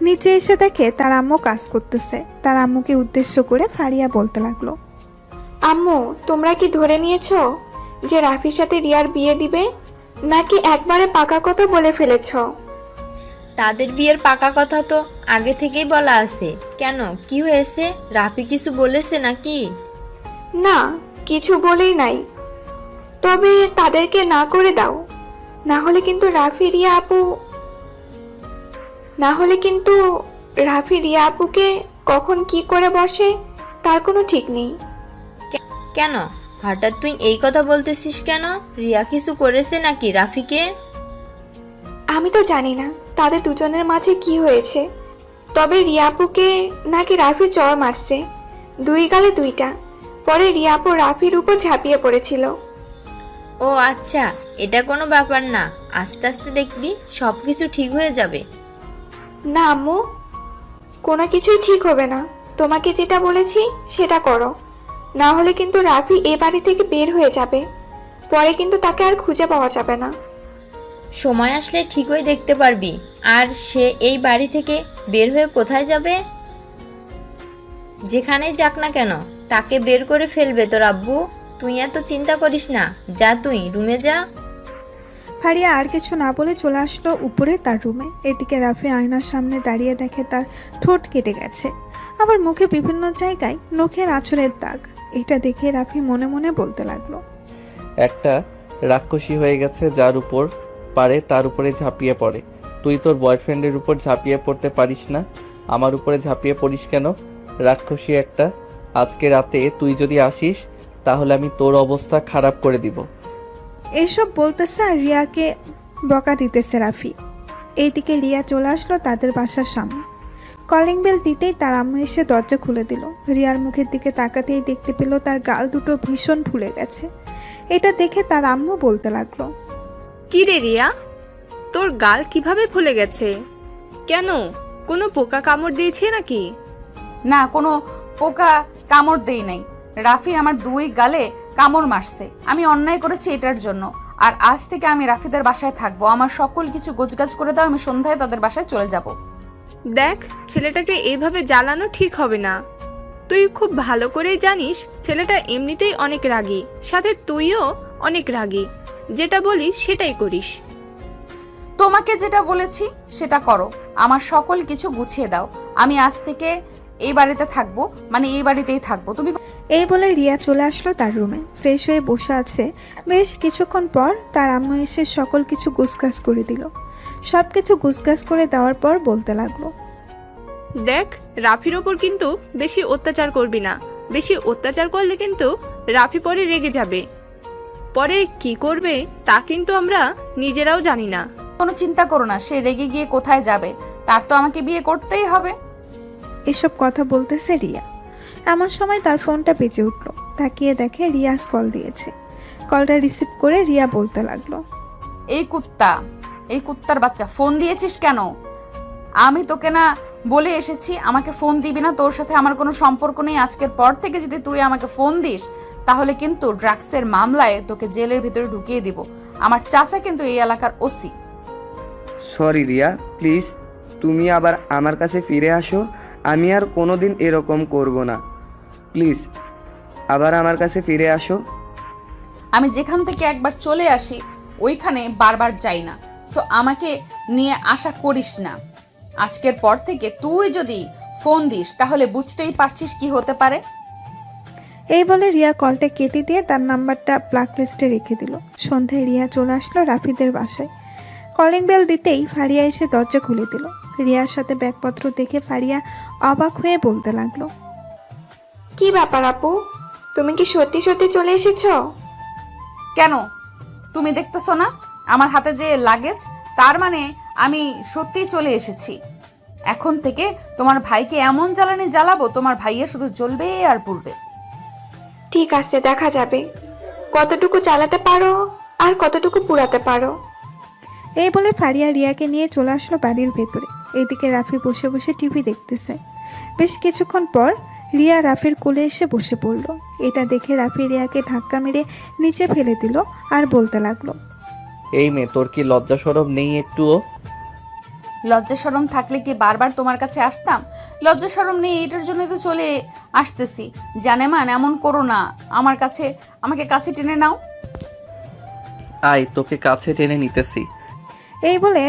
নিচে এসে দেখে তার আম্মু কাজ করতেছে। তার আম্মুকে উদ্দেশ্য করে ফারিয়া বলতে লাগলো,
আম্মু, তোমরা কি ধরে নিয়েছো যে রাফির সাথে রিয়ার বিয়ে দিবে, নাকি একবারে পাকা কথা বলে ফেলেছো?
তাদের বিয়ের পাকা কথা তো আগে থেকেই বলা আছে। কেন, কি হয়েছে? রাফি কিছু বলেছে নাকি?
না, কিছু বলেই নাই। তবে তাদেরকে না করে দাও, না হলে কিন্তু রাফি রিয়া আপুকে কখন কি করে বসে তার কোনো ঠিক নেই।
কেন হঠাৎ তুই এই কথা বলতেছিস কেন? রিয়া কিছু করেছে নাকি রাফিকে?
আমি তো জানি না তাদের দুজনের মাঝে কি হয়েছে, তবে রিয়া আপুকে নাকি রাফি চর মারছে, 2 গালে 2টা। পরে রিয়া আপু রাফির উপর ঝাঁপিয়ে পড়েছিল।
ও আচ্ছা, এটা কোনো ব্যাপার না, আস্তে আস্তে দেখবি সব কিছু ঠিক হয়ে যাবে।
না আম্মু, কোনো কিছুই ঠিক হবে না। তোমাকে যেটা বলেছি সেটা করো, না হলে কিন্তু রাফি এ বাড়ি থেকে বের হয়ে যাবে। পরে কিন্তু তাকে আর খুঁজে পাওয়া যাবে না।
সময় আসলে ঠিকই দেখতে পারবি। আর সে এই বাড়ি থেকে বের হয়ে কোথায় যাবে? যেখানেই যাক না কেন তাকে বের করে ফেলবে তোর আব্বু। তুই এত চিন্তা করিস না, যা তুই রুমে যা।
ফারিয়া আর কিছু না বলে চলে আসলো উপরে তার রুমে। এদিকে রাফি আয়নার সামনে দাঁড়িয়ে দেখে তার ঠোঁট কেটে গেছে, আবার মুখে বিভিন্ন জায়গায় নখের আঁচড়ের দাগ। এটা দেখে রাফি মনে মনে বলতে লাগলো,
একটা রাক্ষসী হয়ে গেছে, যার উপর পারে তার উপরে ঝাঁপিয়ে পড়ে। তুই তোর বয়ফ্রেন্ডের উপর ঝাঁপিয়ে পড়তে পারিস না, আমার উপরে ঝাঁপিয়ে পড়িস কেন? রাক্ষসী একটা। আজকে রাতে তুই যদি আসিস তাহলে আমি তোর অবস্থা খারাপ করে দিব।
এইসব বলতেছে আর রিয়াকে বকা দিতেছে রাফি। এইদিকে রিয়া চলে আসলো তাদের বাসার সামনে। কলিং বেল দিতেই তার আম্মু এসে দরজা খুলে দিল। রিয়ার মুখের দিকে তাকাতেই দেখতে পেল তার গাল দুটো ভীষণ ফুলে গেছে। এটা দেখে তার আম্মু বলতে লাগলো,
কি রে রিয়া, তোর গাল কিভাবে ফুলে গেছে? কেন, কোনো পোকা কামড় দিয়েছে নাকি?
না, কোনো পোকা কামড় দেই নাই। রাফি আমার 2 গালে কামড় মারছে। আমি অন্যায় করেছি এটার জন্য। আর আজ থেকে আমি রাফিদের বাসায় থাকবো। আমার সকল কিছু গোছগাছ করে দাও, আমি সন্ধ্যায় তাদের বাসায় চলে যাব।
দেখ, ছেলেটাকে এইভাবে জ্বালানো ঠিক হবে না। তুই খুব ভালো করেই জানিস ছেলেটা এমনিতেই অনেক রাগী, সাথে তুইও অনেক রাগী। যেটা বলি সেটাই করিস।
তোমাকে যেটা বলেছি সেটা করো। আমার সকল কিছু গুছিয়ে দাও। আমি আজ থেকে এই বাড়িতে থাকবো মানে এই বাড়িতেই থাকবো। তুমি
এই বলে রিয়া চলে আসলো তার রুমে। ফ্রেশ হয়ে বসে আছে। বেশ কিছুক্ষণ পর তার আম্মু এসে সকল কিছু গুছগাছ করে দিল। সব কিছু গুছগাছ করে দেওয়ার পর বলতে লাগলো,
দেখ, রাফির ওপর কিন্তু বেশি অত্যাচার করবি না। বেশি অত্যাচার করলে কিন্তু রাফি পরে রেগে যাবে। পরে কি করবে তা কিন্তু আমরা নিজেরাও জানি না।
কোনো চিন্তা করো না, সে রেগে গিয়ে কোথায় যাবে, তার তো আমাকে বিয়ে করতেই হবে।
এসব কথা বলতেছে রিয়া। এমন সময় তার ফোনটা বেজে উঠল। তাকিয়ে দেখে রিয়াজ কল দিয়েছে। কলটা রিসিভ করে রিয়া বলতে লাগলো,
এই কুত্তার বাচ্চা, ফোন দিয়েছিস কেন? আমি তোকে না বলে এসেছি আমাকে ফোন দিবি না, তোর সাথে আমার কোনো সম্পর্ক নেই। আজকের পর থেকে যদি তুই আমাকে ফোন দিস তাহলে কিন্তু ড্রাগসের মামলায় তোকে জেলের ভিতরে ঢুকিয়ে দিব। আমার চাচা কিন্তু এই এলাকার ওসি।
সরি রিয়া, প্লিজ তুমি আবার আমার কাছে ফিরে আসো। আমি আর কোনোদিন এরকম করব না। প্লিজ আবার আমার কাছে ফিরে আসো।
আমি যেখান থেকে একবার চলে আসি ওইখানে বারবার যাই না, সো আমাকে নিয়ে আশা করিস না। আজকের পর থেকে তুই যদি ফোন দিস তাহলে বুঝতেই পারছিস কি হতে পারে।
এই বলে রিয়া কলটা কেটে দিয়ে তার নাম্বারটা ব্ল্যাক লিস্টে রেখে দিল। সন্ধ্যায় রিয়া চলে আসলো রাফিদের বাসায়। কলিং বেল দিতেই ফারিয়া এসে দরজা খুলে দিল। রিয়ার সাথে ব্যাগপত্র দেখে ফারিয়া অবাক হয়ে বলতে লাগলো,
কি ব্যাপার আপু, তুমি কি সত্যি সত্যি চলে এসেছো?
কেন, তুমি দেখতেছো না আমার হাতে যে লাগেজ? তার মানে আমি সত্যিই চলে এসেছি। এখন থেকে তোমার ভাইকে এমন জ্বালানি জ্বালাবো, তোমার ভাইয়া শুধু জ্বলবে আর পুড়বে।
ঠিক আছে, দেখা যাবে কতটুকু চালাতে পারো আর কতটুকু পুরাতে পারো।
এই বলে ফারিয়া রিয়াকে নিয়ে চলে আসলো বাড়ির ভেতরে। এদিকে রাফি বসে বসে টিভি দেখতেছে। বেশ কিছুক্ষণ পর রিয়া রাফির কোলে এসে বসে পড়ল। এটা দেখে রাফি রিয়াকে ধাক্কা মেরে নিচে ফেলে দিল আর বলতে লাগলো,
এই মেয়ে, তোর কি লজ্জা শরম নেই একটুও?
লজ্জা শরম থাকলে কি বারবার তোমার কাছে আসতাম? লজ্জা শরম নেই, এটার জন্য তো চলে আসতেছি। জানেমান, এমন করো না। আমাকে কাছে টেনে নাও।
আয়, তোকে কাছে টেনে নিতেছি।
এই বলে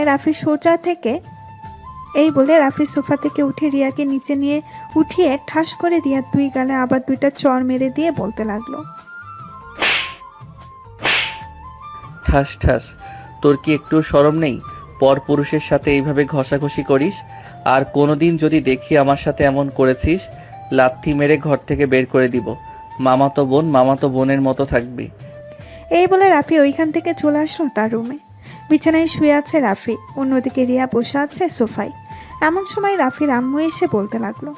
রাফি সোফা থেকে উঠে রিয়াকে নিচে নিয়ে উঠিয়ে ঠাস করে রিয়ার দুই গালে আবার দুইটা চড় মেরে দিয়ে বলতে লাগলো,
ঠাস ঠাস, তোর কি একটু শরম নেই? পর পুরুষের সাথে এইভাবে ঘষাঘষি করিস, আর কোনোদিন যদি দেখি আমার সাথে এমন করেছিস, লাথি মেরে ঘর থেকে বের করে দিব। মামাতো বোনের মতো থাকবি।
এই বলে রাফি ওইখান থেকে চলে আসলো তার রুমে। বিছানায় শুয়ে আছে রাফি, অন্যদিকে রিয়া বসে আছে সোফায়। এমন সময় রাফির আম্মু এসে বলতে লাগলো,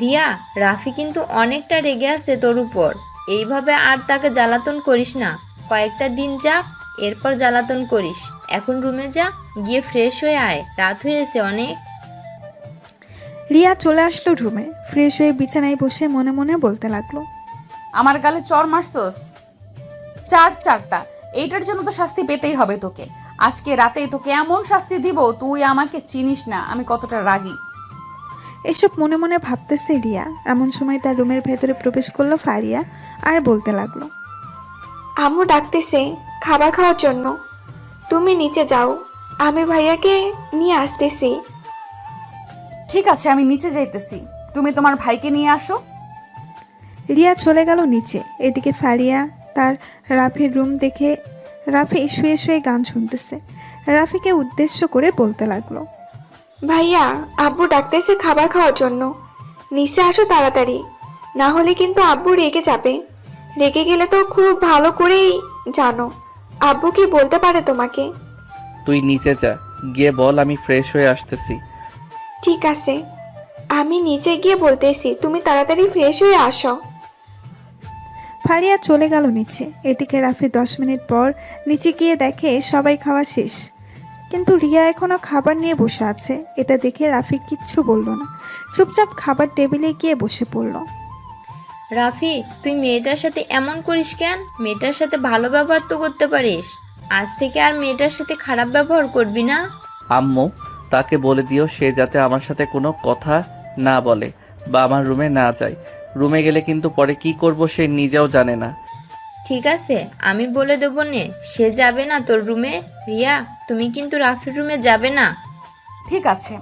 রিয়া, রাফি কিন্তু অনেকটা রেগে আছে তোর উপর। এইভাবে আর তাকে জ্বালাতন করিস না। কয়েকটা দিন যাক, এরপর জ্বালাতন করিস। এখন রুমে যা, গিয়ে ফ্রেশ হয়ে আয়, রাত হয়েছে অনেক।
রিয়া চলে আসলো রুমে। ফ্রেশ হয়ে বিছানায় বসে মনে মনে বলতে লাগলো,
আমার গালে চড় মারছস চারটা, এইটার জন্য তো শাস্তি পেতেই হবে তোকে। আজকে রাতে তোকে এমন শাস্তি দিব, তুই আমাকে চিনিস না আমি কতটা রাগী।
এসব মনে মনে ভাবতেছে রিয়া। এমন সময় তার রুমের ভেতরে প্রবেশ করলো ফারিয়া আর বলতে লাগলো,
আম্মু ডাকতেছে খাবার খাওয়ার জন্য, তুমি নিচে যাও, আমি ভাইয়াকে নিয়ে আসতেছি।
ঠিক আছে, আমি নিচে যাইতেছি, তুমি তোমার ভাইকে নিয়ে আসো।
রিয়া চলে গেল নিচে। এদিকে ফারিয়া তার রাফির রুম দেখে রাফি শুয়ে শুয়ে গান শুনতেছে। রাফিকে উদ্দেশ্য করে বলতে লাগলো,
ভাইয়া, আব্বু ডাকতেছে খাবার খাওয়ার জন্য, নিচে আসো তাড়াতাড়ি, না হলে কিন্তু আব্বু রেগে যাবে। রেগে গেলে তো খুব ভালো করেই জানো, আব্বু কি বলতে পারে তোমাকে।
তুই নিচে যা, গিয়ে বল আমি ফ্রেশ হয়ে আসতেছি।
ঠিক আছে, আমি নিচে গিয়ে বলতেছি, তুমি তাড়াতাড়ি ফ্রেশ হয়ে আসো।
ফারিয়া চলে গেল নিচে। এদিকে রাফি 10 মিনিট পর নিচে গিয়ে দেখে সবাই খাওয়া শেষ, কিন্তু রিয়া এখনো খাবার নিয়ে বসে আছে। এটা দেখে রাফি কিচ্ছু বলল না, চুপচাপ খাবার টেবিলে গিয়ে বসে পড়ল।
রাফি, তুই মেয়েটার সাথে এমন করিস কেন? মেয়েটার সাথে ভালো ব্যবহার তো করতে পারিস। আজ থেকে আর মেয়েটার সাথে খারাপ ব্যবহার করবি না।
আম্মু, তাকে বলে দিও সে যাতে আমার সাথে কোনো কথা না বলে বা আমার রুমে না যায়। রুমে গেলে কিন্তু পরে কি করব সে নিজেও জানে না।
ঠিক আছে, আমি বলে দেবো নে, সে যাবে না তোর রুমে। রিয়া, তুমি কিন্তু রাফির রুমে যাবে না।
ঠিক আছে,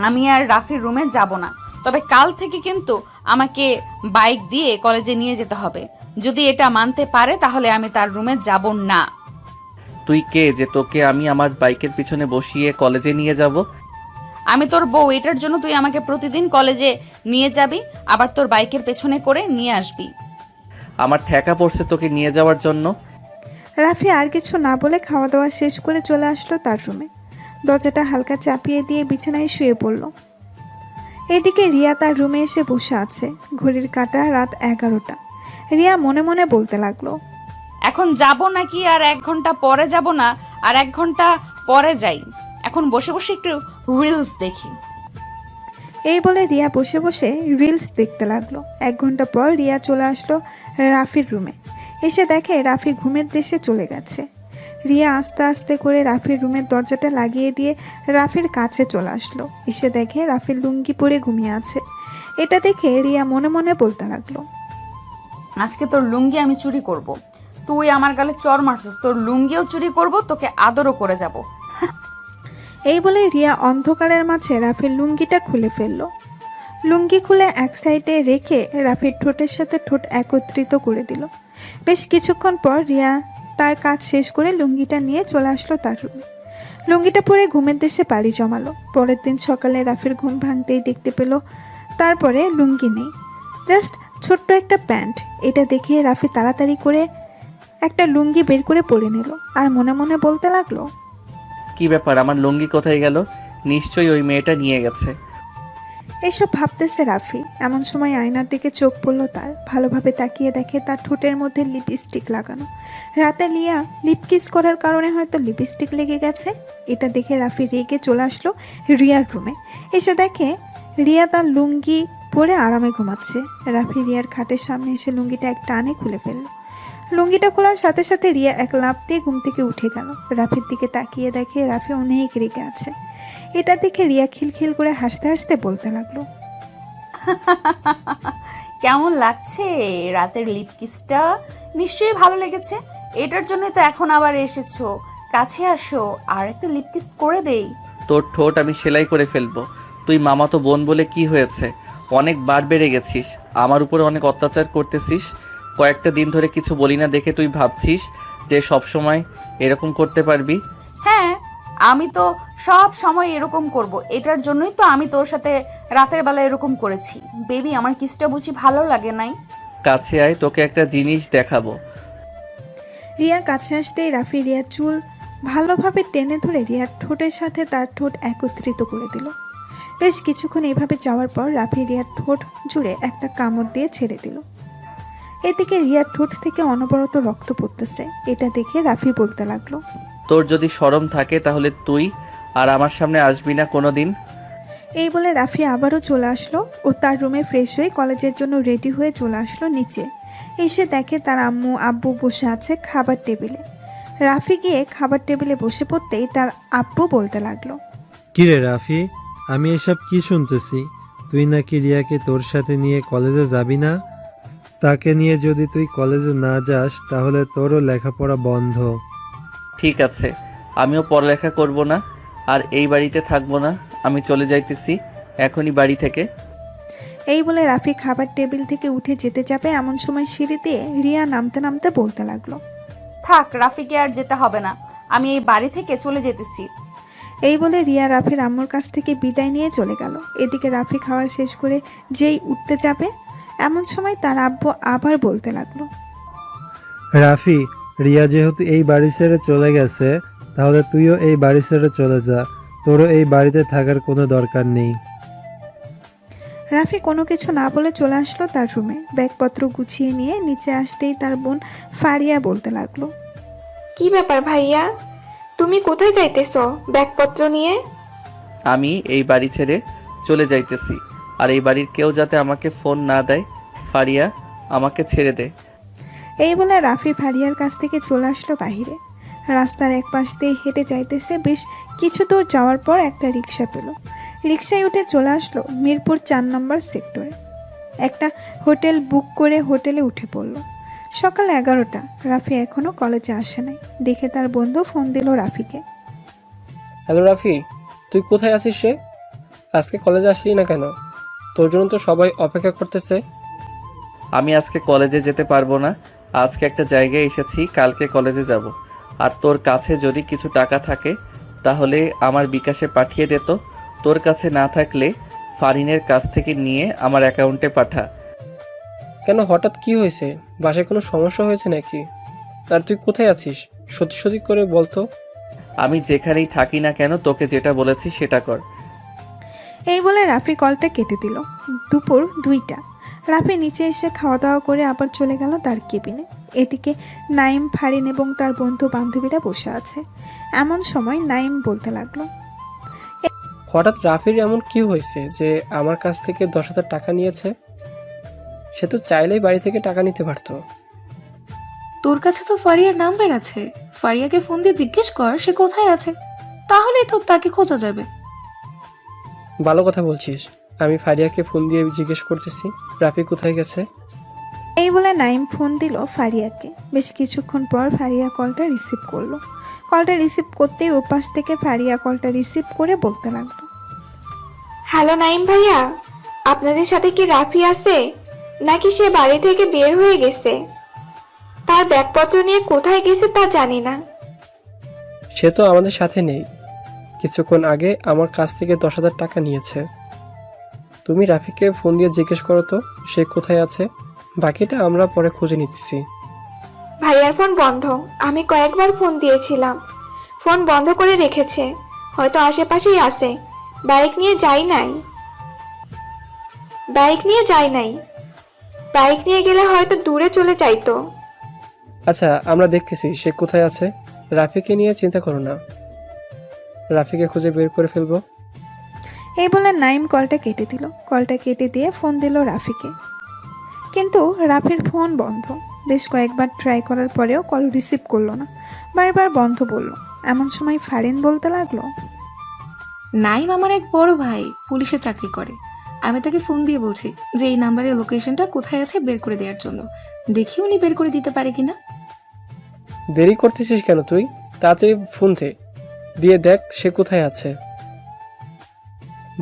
আমি আর রাফির রুমে যাব না। তবে কাল থেকে কিন্তু আমাকে বাইক দিয়ে কলেজে নিয়ে যেতে হবে। যদি এটা মানতে পারে তাহলে আমি তার রুমে যাব না।
তুই কে যে তোকে আমি আমার বাইকের পিছনে বসিয়ে কলেজে নিয়ে যাব?
আমি তোর বউ, এটার জন্য তুই আমাকে প্রতিদিন কলেজে নিয়ে যাবি, আবার তোর বাইকের পেছনে করে নিয়ে আসবি।
আমার ঠেকা পড়ছে তোকে নিয়ে যাওয়ার জন্য।
রাফি আর কিছু না বলে খাওয়া দাওয়া শেষ করে চলে আসলো তার রুমে। দরজাটা হালকা চাপিয়ে দিয়ে বিছানায় শুয়ে পড়ল। এদিকে রিয়া তার রুমে এসে বসে আছে। ঘড়ির কাঁটা রাত 11টা। রিয়া মনে মনে বলতে লাগলো,
এখন যাব নাকি আর 1 ঘন্টা পরে যাব, না আর 1 ঘন্টা পরে যাই। এখন বসে বসে একটু রিলস দেখি।
এই বলে রিয়া বসে বসে রিলস দেখতে লাগলো। 1 ঘন্টা পর রিয়া চলে আসলো রাফির রুমে। এসে দেখে রাফি ঘুমের দেশে চলে গেছে। রিয়া আস্তে আস্তে করে রাফির রুমের দরজাটা লাগিয়ে দিয়ে রাফির কাছে চলে আসলো। এসে দেখে রাফির লুঙ্গি পরে ঘুমিয়ে আছে। এটা দেখে রিয়া মনে মনে বলতে লাগলো,
আজকে তোর লুঙ্গি আমি চুরি করব। তুই আমার গালে চর মারছিস, তোর লুঙ্গিও চুরি করব, তোকে আদরও করে যাব।
এই বলে রিয়া অন্ধকারের মাঝে রাফির লুঙ্গিটা খুলে ফেললো। লুঙ্গি খুলে এক সাইডে রেখে রাফির ঠোঁটের সাথে ঠোঁট একত্রিত করে দিল। বেশ কিছুক্ষণ পর রিয়া তার কাজ শেষ করে লুঙ্গিটা নিয়ে চলে আসলো তার রুমে। লুঙ্গিটা পরে ঘুমের দেশে পাড়ি জমালো। পরের দিন সকালে রাফির ঘুম ভাঙতেই দেখতে পেল তারপরে লুঙ্গি নেই, জাস্ট ছোট্ট একটা প্যান্ট। এটা দেখে রাফি তাড়াতাড়ি করে একটা লুঙ্গি বের করে পরে নিল আর মনে মনে বলতে লাগলো,
কি ব্যাপার, আমার লুঙ্গি কোথায় গেল? নিশ্চয়ই ওই মেয়েটা নিয়ে গেছে।
এসব ভাবতেছে রাফি। এমন সময় আয়নার দিকে চোখ পড়ল তার। ভালোভাবে তাকিয়ে দেখে তার ঠোঁটের মধ্যে লিপস্টিক লাগানো। রাতে লিয়া লিপ কিস করার কারণে হয়তো লিপস্টিক লেগে গেছে। এটা দেখে রাফি রেগে চলে আসলো রিয়ার রুমে। এসে দেখে রিয়া তার লুঙ্গি পরে আরামে ঘুমাচ্ছে। রাফি রিয়ার খাটের সামনে এসে লুঙ্গিটা এক টানে খুলে ফেলল। লুঙ্গিটা খোলার সাথে সাথে রিয়া এক লাফ দিয়ে ঘুম থেকে উঠে গেল। রাফির দিকে তাকিয়ে দেখে রাফি অনেক রেগে আছে। এটা দেখে রিয়া খিলখিল করে হাসতে হাসতে বলতে লাগলো,
কেমন লাগছে রাতের লিপ কিসটা? নিশ্চয়ই ভালো লেগেছে। এটার জন্যই তো এখন আবার এসেছো। কাছে আসো, আর একটা লিপ কিস করে দেই।
তোর ঠোঁট আমি সেলাই করে ফেলবো। তুই মামাতো বোন বলে কি হয়েছে? অনেক বার বেড়ে গেছিস, আমার উপরে অনেক অত্যাচার করতেছিস। কয়েকটা দিন ধরে কিছু বলি না দেখে তুই ভাবছিস যে সব সময় এরকম করতে পারবি।
হ্যাঁ, আমি তো সব সময় এরকম করব। এটার জন্যই তো আমি তোর সাথে রাতের বেলা এরকম করেছি। বেবি, আমার কিসটা বুঝি ভালো লাগে নাই?
কাছে আয়, তোকে একটা জিনিস দেখাবো।
রিয়া কাছে আসতেই রাফি রিয়ার চুল ভালোভাবে টেনে ধরে রিয়ার ঠোঁটের সাথে তার ঠোঁট একত্রিত করে দিল। বেশ কিছুক্ষণ এইভাবে যাওয়ার পর রাফি রিয়ার ঠোঁট জুড়ে একটা কামড় দিয়ে ছেড়ে দিল। এদিকে রিয়ার ঠোঁট থেকে অনবরত রক্ত পড়তেছে। এটা দেখে রাফি বলতে লাগলো,
তোর যদি শরম থাকে তাহলে তুই আর আমার সামনে আসবি না কোনো দিন।
এই বলে রাফি আবারও চলে আসলো ও তার রুমে ফ্রেশ হয়ে কলেজের জন্য রেডি হয়ে চলে আসলো নিচে। এসে দেখে তার আম্মু আব্বু বসে আছে খাবার টেবিলে। রাফি গিয়ে খাবার টেবিলে বসে পড়তেই তার আব্বু বলতে লাগলো,
কিরে রাফি, আমি এসব কি শুনতেছি? তুই নাকি রিয়াকে তোর সাথে নিয়ে কলেজে যাবি না? তাকে নিয়ে যদি তুই কলেজে না যাস তাহলে তোরও লেখাপড়া বন্ধ।
ঠিক আছে, আমিও পড়ালেখা করব না আর এই বাড়িতে থাকবো না। আমি চলে যাইতেছি এখনই বাড়ি থেকে।
এই বলে রাফি খাবার টেবিল থেকে উঠে যেতে যাবে এমন সময় সিঁড়ি দিয়ে রিয়া নামতে নামতে বলতে লাগলো,
থাক, রাফিকে আর যেতে হবে না, আমি এই বাড়ি থেকে চলে যেতেছি।
এই বলে রিয়া রাফির আম্মুর কাছ থেকে বিদায় নিয়ে চলে গেল। এদিকে রাফি খাওয়া শেষ করে যেই উঠতে যাবে এমন সময় তার আব্বু আবার বলতে লাগলো,
রাফি, রিয়া যেহেতু এই বাড়ি ছেড়ে চলে গেছে তাহলে তুইও এই বাড়ি ছেড়ে চলে যা। তোরও এই বাড়িতে থাকার কোনো দরকার নেই।
রাফি কোনো কিছু না বলে চলে আসলো তার রুমে। ব্যাগপত্র গুছিয়ে নিয়ে নিচে আসতেই তার বোন ফারিয়া বলতে লাগলো,
কি ব্যাপার ভাইয়া, তুমি কোথায় যাইতেছো ব্যাগপত্র নিয়ে?
আমি এই বাড়ি ছেড়ে চলে যাইতেছি, আর এই বাড়ির কেউ যাতে আমাকে ফোন না দেয়। ফারিয়া, আমাকে ছেড়ে দে।
এই বলে রাফি ফারিয়ার কাছ থেকে চলে আসলো বাহিরে। রাস্তার এক পাশ দিয়ে হেঁটে যাইতেছে। বেশ কিছু দূর যাওয়ার পর একটা রিক্সা পেল। রিক্সায় উঠে চলে আসলো মিরপুর 4 নম্বর সেক্টরে। একটা হোটেল বুক করে হোটেলে উঠে পড়ল। সকাল 11টা। রাফি এখনও কলেজে আসে নাই দেখে তার বন্ধু ফোন দিল রাফিকে।
হ্যালো রাফি, তুই কোথায় আছিস রে? আজকে কলেজে আসলি না কেন? তোর জন্য তো সবাই অপেক্ষা করতেছে।
আমি আজকে কলেজে যেতে পারবো না। আজকে একটা জায়গায় এসেছি, কালকে কলেজে যাব। আর তোর কাছে যদি কিছু টাকা থাকে তাহলে আমার বিকাশে পাঠিয়ে দে তো। তোর কাছে না থাকলে ফারিনের কাছ থেকে নিয়ে আমার অ্যাকাউন্টে পাঠা।
কেন, হঠাৎ কি হয়েছে? বাসায় কোনো সমস্যা হয়েছে নাকি? আর তুই কোথায় আছিস? সত্যি সত্যি করে বলতো।
আমি যেখানেই থাকি না কেন, তোকে যেটা বলেছি সেটা কর।
এই বলে রাফি কলটা কেটে দিল। দুপুর 2টা। রাফি নিচে এসে খাওয়া দাওয়া করে আবার চলে গেল তার কেবিনে। এদিকে নাইম, ফারিন এবং তার বন্ধু বান্ধবীরা বসে আছে। এমন সময় নাইম বলতে লাগলো,
হঠাৎ রাফির এমন কি হয়েছে যে আমার কাছ থেকে 10,000 টাকা নিয়েছে? সে তো চাইলেই বাড়ি থেকে টাকা নিতে পারতো।
তোর কাছে তো ফারিয়ার নাম্বার আছে, ফারিয়াকে ফোন দিয়ে জিজ্ঞেস কর সে কোথায় আছে, তাহলেই তো তাকে খোঁজা যাবে।
ভালো কথা বলছিস, আমি ফারিয়াকে ফোন দিয়ে জিজ্ঞেস করতেছি রাফি কোথায় গেছে।
এই বলে নাইম ফোন দিল ফারিয়াকে। বেশ কিছুক্ষণ পর ফারিয়া কলটা রিসিভ করলো। কলটা রিসিভ করতেই ওপাশ থেকে ফারিয়া কলটা রিসিভ করে বলতে লাগলো,
হ্যালো নাইম ভাইয়া, আপনাদের সাথে কি রাফি আছে নাকি সে বাড়ি থেকে বের হয়ে গেছে? তার ব্যাগপত্র নিয়ে কোথায় গেছে তা জানি না।
সে তো আমাদের সাথে নেই, কিছুক্ষণ আগে আমার কাছ থেকে 10,000 টাকা নিয়েছে। তুমি রাফিকে ফোন দিয়ে জিজ্ঞেস করো তো সে কোথায় আছে, বাকিটা আমরা পরে খুঁজে নিতেছি।
ভাইয়ার ফোন বন্ধ, আমি কয়েকবার ফোন দিয়েছিলাম, ফোন বন্ধ করে রেখেছে, হয়তো আশেপাশেই আছে। বাইক নিয়ে যাই নাই, বাইক নিয়ে গেলে হয়তো দূরে চলে যাইতো।
আচ্ছা, আমরা দেখতেছি সে কোথায় আছে। রাফিকে নিয়ে চিন্তা করো না, রাফিকে খুঁজে বের করে ফেলবো।
এই বলে নাইম কলটা কেটে দিল। কলটা কেটে দিয়ে ফোন দিল রাফিকে, কিন্তু রাফির ফোন বন্ধ। বেশ কয়েকবার ট্রাই করার পরেও কল রিসিভ করলো না, বারবার বন্ধ বলল। এমন সময় ফারিন বলতে লাগলো,
নাইম আমার এক বড় ভাই, পুলিশে চাকরি করে। আমি তাকে ফোন দিয়ে বলছি যে এই নাম্বারের লোকেশনটা কোথায় আছে বের করে দেওয়ার জন্য, দেখি উনি বের করে দিতে পারে কিনা।
দেরি করতেছিস কেন তুই? তাড়াতাড়ি ফোন দিয়ে দেখ সে কোথায় আছে।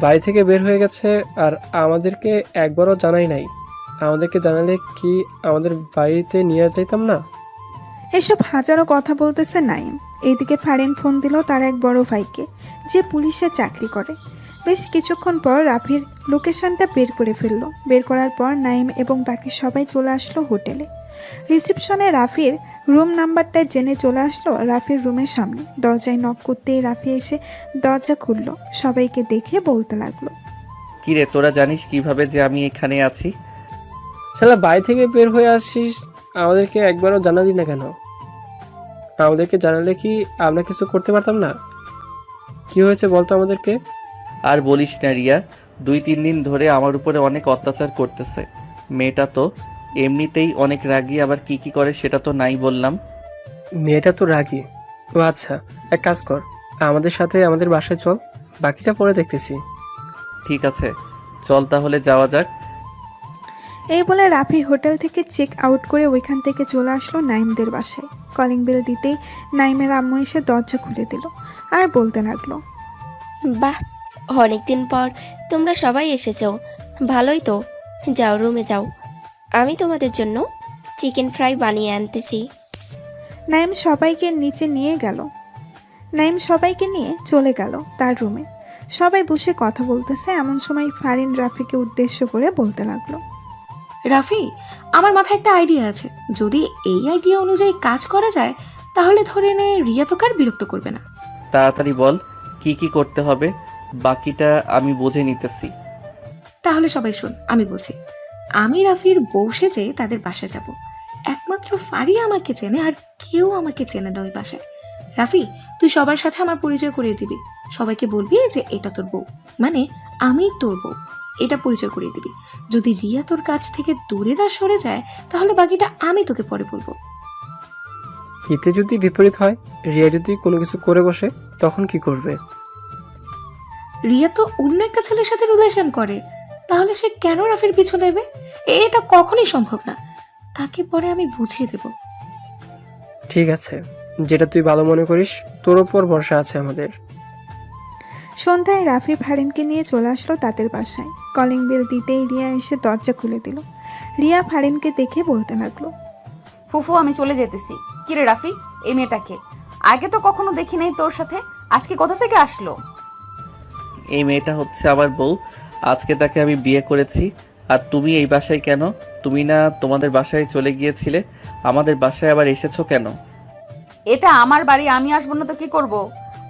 বাড়ি থেকে বের হয়ে গেছে আর আমাদেরকে একবারও জানাই নাই। আমাদেরকে জানালে কি আমাদের বাড়িতে নিয়ে যাইতাম না?
এসব হাজারো কথা বলতেছে নাইম। এইদিকে ফারিন ফোন দিল তার এক বড় ভাইকে, যে পুলিশে চাকরি করে। বেশ কিছুক্ষণ পর রাফির লোকেশনটা বের করে ফেললো। বের করার পর নাইম এবং বাকি সবাই চলে আসলো হোটেলে। রিসেপশনে রাফির রুম নাম্বারটা জেনে চলে আসলো রাফির রুমের সামনে। দরজায় নক করতেই রাফি এসে দরজা খুললো। সবাইকে দেখে বলতে লাগলো,
কিরে, তোরা জানিস কিভাবে যে আমি এখানে আছি?
শালা, বাড়ি থেকে বের হয়ে আসছিস, আমাদেরকে একবারও জানালি না কেন? আমাদেরকে জানালে কি আমরা কিছু করতে পারতাম না? কি হয়েছে বলতো আমাদেরকে।
আর বলিস না রিয়া, 2-3 দিন ধরে আমার উপরে অনেক অত্যাচার করতেছে। মেয়েটা তো এমনিতেই অনেক রাগী, আবার কি কি করে সেটা তো নাই বললাম।
মেয়েটা তো রাগী। ও আচ্ছা, এক কাজ কর, আমাদের সাথে আমাদের বাসায় চল, বাকিটা পরে দেখতেছি।
ঠিক আছে, চল তাহলে যাওয়া যাক।
এই বলে রাফি হোটেল থেকে চেক আউট করে ওইখান থেকে চলে আসলো নাইমদের বাসায়। কলিং বেল দিতেই নাইমের আম্মু এসে দরজা খুলে দিল আর বলতে লাগলো,
বাহ, অনেকদিন পর তোমরা সবাই এসেছো, ভালোই তো। যাও রুমে যাও, আমি তোমাদের জন্য চিকেন ফ্রাই বানিয়ে আনতেছি।
নাইম সবাইকে নিয়ে চলে গেল তার রুমে। সবাই বসে কথা বলতেছে। এমন সময় ফারিন রাফিকে উদ্দেশ্য করে বলতে লাগলো,
রাফি, আমার মাথায় একটা আইডিয়া আছে। যদি এই আইডিয়া অনুযায়ী কাজ করা যায় তাহলে ধরে নে রিয়া তোকে আর বিরক্ত করবে না।
তাড়াতাড়ি বল কি কি করতে হবে, বাকিটা আমি বুঝে নিতেছি।
তাহলে সবাই শোন, আমি বলছি। আমি রাফির বউ সেজে তাদের বাসায় যাব। একমাত্র ফারিয়া আমাকে চেনে, আর কেউ আমাকে চেনে না ওই বাসায়। রাফি, তুই সবার সাথে আমার পরিচয় করিয়ে দিবি। সবাইকে বলবি যে এটা তোর বউ, মানে আমি তোর বউ, এটা পরিচয় করিয়ে দিবি। যদি রিয়া তোর কাছ থেকে দূরে না সরে যায় তাহলে বাকিটা আমি তোকে পরে বলবো।
এতে যদি বিপরীত হয়, রিয়া যদি কোনো কিছু করে বসে, তখন কি করবে?
রিয়া তো অন্য একটা ছেলের সাথে রিলেশন করে, তাহলে সে কেন রাফির পিছু নেবে? এটা কখনোই সম্ভব না। তাকে পরে আমি বুঝিয়ে দেব।
ঠিক আছে, যেটা তুই ভালো মনে করিস, তোর ওপর ভরসা আছে আমাদের।
সন্ধ্যায় রাফি ফারিনকে নিয়ে চলে আসলো তাদের বাসায়। কলিং বেল দিতেই রিয়া এসে দরজা খুলে দিল। রিয়া ফারিনকে দেখে বলতে লাগলো,
ফুফু আমি চলে যেতেছি। কিরে রাফি, এই মেয়েটাকে আগে তো কখনো দেখি নাই তোর সাথে, আজকে কোথা থেকে আসলো?
এই মেয়েটা হচ্ছে আমার বউ। আজকে তাকে আমি বিয়ে করেছি। আর তুমি এই বাসায় কেন? তুমি না তোমাদের বাসায় চলে গিয়েছিলে, আমাদের বাসায় আবার এসেছো কেন?
এটা আমার বাড়ি, আমি আসবো না তো কি করব?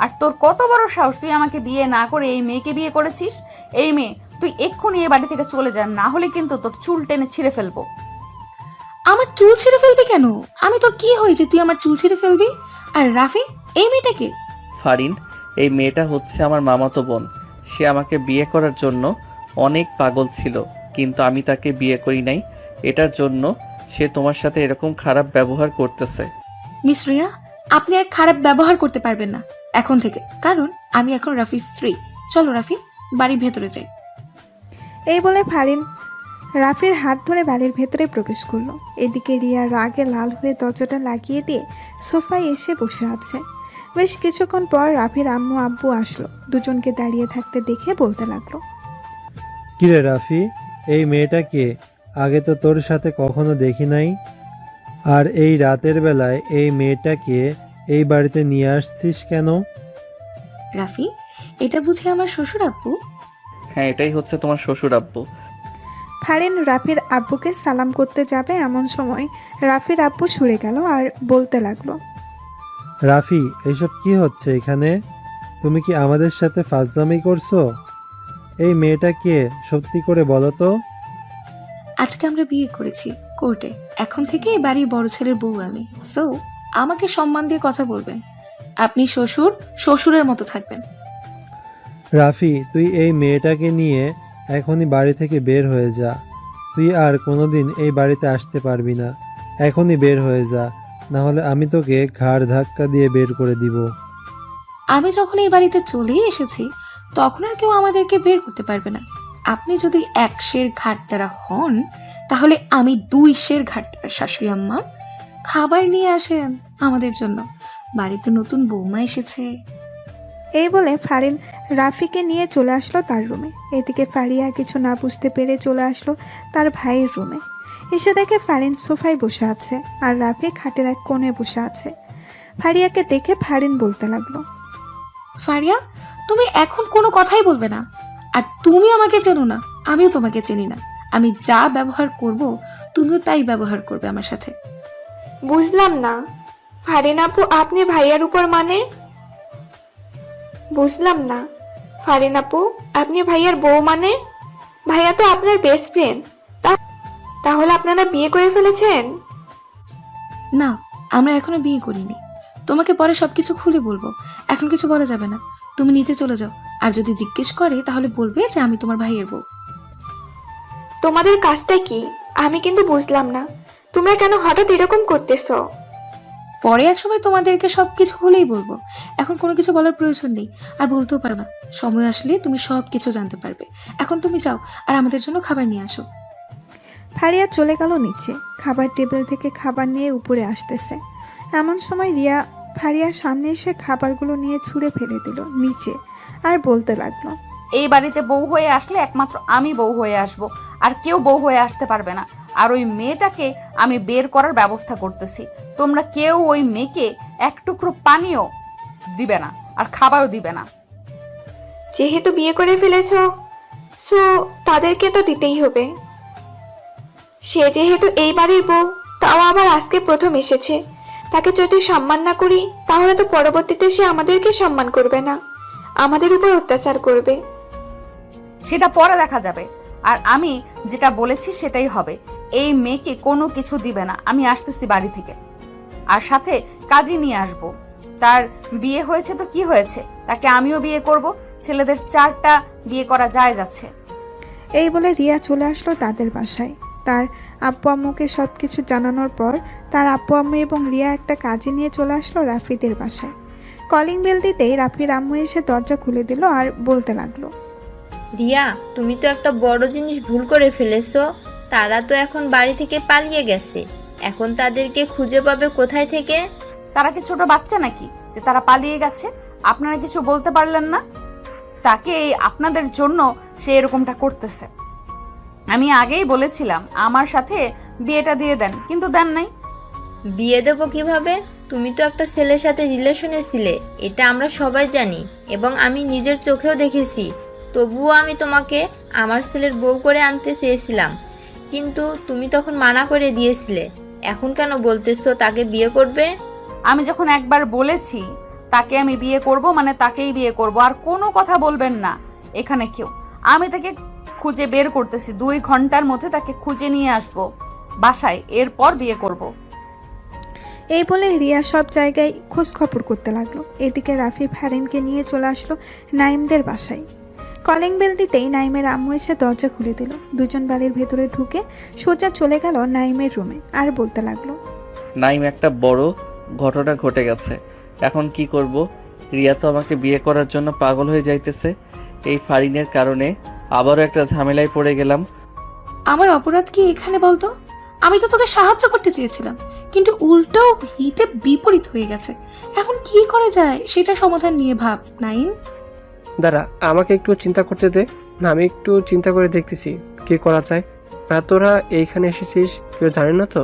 আর তোর কত বড় সাহস, তুই আমাকে বিয়ে না করে এই মেয়েকে বিয়ে করেছিস? এই মেয়ে, তুই এক্ষুনি এই বাড়ি থেকে চলে যা, না হলে কিন্তু তোর চুল টেনে ছিঁড়ে ফেলবো।
আমার চুল ছিঁড়ে ফেলবি কেন? আমি তোর কি হয়েছে তুই আমার চুল ছিঁড়ে ফেলবি? আর রাফি, এই মেয়েটাকে?
ফারিন, এই মেয়েটা হচ্ছে আমার মামাতো বোন। সে আমাকে বিয়ে করার জন্য অনেক পাগল ছিল, কিন্তু আমি তাকে বিয়ে করি নাই। এটার জন্য সে তোমার সাথে এরকম খারাপ ব্যবহার করতেছে।
মিস রিয়া, আপনি আর খারাপ ব্যবহার করতে পারবেন না এখন থেকে, কারণ আমি এখন রাফির স্ত্রী। চলো রাফি, বাড়ির ভেতরে যাই।
এই বলে ফারিন রাফির হাত ধরে বাড়ির ভেতরে প্রবেশ করলো। এদিকে রিয়া রাগে লাল হয়ে দরজাটা লাগিয়ে দিয়ে সোফায় এসে বসে আছে। বেশ কিছুক্ষণ পর রাফির আম্মু আব্বু আসলো। দুজনকে দাঁড়িয়ে থাকতে দেখে বলতে লাগলো,
কিরে রাফি, এই মেয়েটাকে আগে তো তোর সাথে কখনো দেখি নাই, আর এই রাতের বেলায় এই মেয়েটাকে এই বাড়িতে নিয়ে আসছিস কেন?
রাফি, এটা বুঝি আমার শ্বশুর আব্বু?
হ্যাঁ, এটাই হচ্ছে তোমার শ্বশুর আব্বু।
ফারিন রাফির আব্বুকে সালাম করতে যাবে এমন সময় রাফির আব্বু সরে গেল আর বলতে লাগলো,
রাফি, এইসব কি হচ্ছে এখানে? তুমি কি আমাদের সাথে ফাজলামি করছো? এই মেয়েটা কে সত্যি করে বলো তো?
আজকে আমরা বিয়ে করেছি কোর্টে, এখন থেকে এই বাড়ির বড় ছেলের বউ আমি। সো আমাকে সম্মান দিয়ে কথা বলবেন। আপনি শ্বশুর, শ্বশুরের মতো থাকবেন।
রাফি, তুই এই মেয়েটাকে নিয়ে এখনই বাড়ি থেকে বের হয়ে যা। তুই আর কোনোদিন এই বাড়িতে আসতে পারবি না। এখনই বের হয়ে যা, না হলে আমি তোকে ঘাড় ধাক্কা দিয়ে বের করে দিব।
আমি যখন এই বাড়িতে চলেই এসেছি, তখন আর কেউ আমাদেরকে বের করতে পারবে না। আপনি যদি 1 সের ঘাটতারা হন, তাহলে আমি 2 সের ঘাটতারা। শাশুড়ি আম্মা, খাবার নিয়ে আসেন আমাদের জন্য, বাড়িতে নতুন বৌমা এসেছে।
এই বলে ফারিন রাফিকে নিয়ে চলে আসলো তার রুমে। এদিকে ফারিয়া কিছু না বুঝতে পেরে চলে আসলো তার ভাইয়ের রুমে। এসে দেখে ফারিন সোফায় বসে আছে আর রাফি খাটের এক কোণে বসে আছে। ফারিয়াকে দেখে ফারিন বলতে লাগলো,
ফারিয়া, তুমি এখন কোনো কথাই বলবে না। আর তুমি আমাকে চেনো না, আমিও তোমাকে চিনি না। আমি যা ব্যবহার করব, তুমিও তাই ব্যবহার করবে আমার সাথে।
বুঝলাম না ফারিন আপু, আপনি ভাইয়ার উপর মানে? বুঝলাম না ফারিন আপু, আপনি ভাইয়ার বউ মানে? ভাইয়া তো আপনার বেস্ট ফ্রেন্ড। তাহলে আপনারা বিয়ে করে ফেলেছেন?
না, আমরা এখনো বিয়ে করিনি। তোমাকে পরে সবকিছু খুলে বলবো, এখন কিছু বলা যাবে না। তুমি নিচে চলে যাও, আর যদি জিজ্ঞেস করে তাহলে বলবে যে আমি তোমার ভাইয়ের বউ।
তোমাদের কাজটা কি আমি কিন্তু বুঝলাম না। তোমরা কেন হঠাৎ এরকম করতেছো?
পরে এক সময় তোমাদেরকে সবকিছু খুলেই বলবো, এখন কোনো কিছু বলার প্রয়োজন নেই, আর বলতেও পারো না। সময় আসলে তুমি সবকিছু জানতে পারবে। এখন তুমি যাও আর আমাদের জন্য খাবার নিয়ে আসো।
ফারিয়া চলে গেল নিচে। খাবার টেবিল থেকে খাবার নিয়ে উপরে আসতেছে এমন সময় রিয়া ফারিয়ার সামনে এসে খাবারগুলো নিয়ে ছুঁড়ে ফেলে দিল নিচে আর বলতে লাগলো,
এই বাড়িতে বউ হয়ে আসলে একমাত্র আমি বউ হয়ে আসব, আর কেউ বউ হয়ে আসতে পারবে না। আর ওই মেয়েটাকে আমি বের করার ব্যবস্থা করতেছি। তোমরা কেউ ওই মেয়েকে এক টুকরো পানিও দিবে না, আর খাবারও দিবে না।
যেহেতু বিয়ে করে ফেলেছো, সো তাদেরকে তো দিতেই হবে। সে যেহেতু এই বাড়ির বউ, তাও আবার আজকে প্রথম এসেছে, তাকে যদি সম্মান না করি তাহলে তো পরবর্তীতে সে আমাদেরকে সম্মান করবে না, আমাদের উপর অত্যাচার করবে।
সেটা পরে দেখা যাবে। আর আমি যেটা বলেছি সেটাই হবে। এই মেয়েকে কোনো কিছু দিবে না। আমি আসতেছি বাড়ি থেকে, আর সাথে কাজী নিয়ে আসব। তার বিয়ে হয়েছে তো কি হয়েছে, তাকে আমিও বিয়ে করব। ছেলেদের 4টা বিয়ে করা যায় যাচ্ছে।
এই বলে রিয়া চলে আসলো তাদের বাসায়। তার আব্বু আম্মুকে সব কিছু জানানোর পর তার আব্বু আম্মু এবং রিয়া একটা কাজে নিয়ে চলে আসলো রাফিদের বাসায়। কলিং বেল দিতেই রাফির আম্মু এসে দরজা খুলে দিল আর বলতে লাগলো,
রিয়া, তুমি তো একটা বড় জিনিস ভুল করে ফেলেছো। তারা তো এখন বাড়ি থেকে পালিয়ে গেছে, এখন তাদেরকে খুঁজে পাবে কোথায় থেকে?
তারা কি ছোট বাচ্চা নাকি যে তারা পালিয়ে গেছে? আপনারা কিছু বলতে পারলেন না? তাকে এই আপনাদের জন্য সে এরকমটা করতেছে। আমি আগেই বলেছিলাম আমার সাথে বিয়েটা দিয়ে দেন, কিন্তু দেন নাই।
বিয়ে দেবো কিভাবে? তুমি তো একটা ছেলের সাথে রিলেশনে ছিলে, এটা আমরা সবাই জানি এবং আমি নিজের চোখেও দেখেছি। তবুও আমি তোমাকে আমার ছেলের বউ করে আনতে চেয়েছিলাম, কিন্তু তুমি তখন মানা করে দিয়েছিলে। এখন কেন বলতেছো তাকে বিয়ে করবে?
আমি যখন একবার বলেছি তাকে আমি বিয়ে করব মানে তাকেই বিয়ে করব, আর কোনো কথা বলবেন না এখানে কেউ। আমি তাকে খুঁজে বের করতেছি, 2 ঘন্টার মধ্যে তাকে খুঁজে নিয়ে আসব বাসায়, এরপর বিয়ে করব।
এই বলে রিয়া সব জায়গায় খোঁজ খবর করতে লাগলো। এদিকে রাফি ফারিনকে নিয়ে চলে আসলো নাইমদের বাসায়। কলিং বেল দিতেই নাইমের আম্মু এসে দরজা খুলে দিল। দুজন বাড়ির ভেতরে ঢুকে সোজা চলে গেল নাইমের রুমে, আর বলতে লাগলো,
নাইম, একটা বড় ঘটনা ঘটে গেছে। এখন কি করব? রিয়া তো আমাকে বিয়ে করার জন্য পাগল হয়ে যাইতেছে। এই ফারিনের কারণে আবারও একটা ঝামেলায় পড়ে গেলাম।
আমার অপরাধ কি এখানে বলতো? আমি তো তোকে সাহায্য করতে চেয়েছিলাম, কিন্তু উল্টো হিতে বিপরীত হয়ে গেছে। এখন কি করা যায় সেটা সমাধান নিয়ে ভাব নাইম।
দাঁড়া, আমাকে একটু চিন্তা করতে দে। আমি একটু চিন্তা করে দেখতেছি কি করা যায়। আর তোরা এইখানে এসেছিস, কেউ জানে না তো?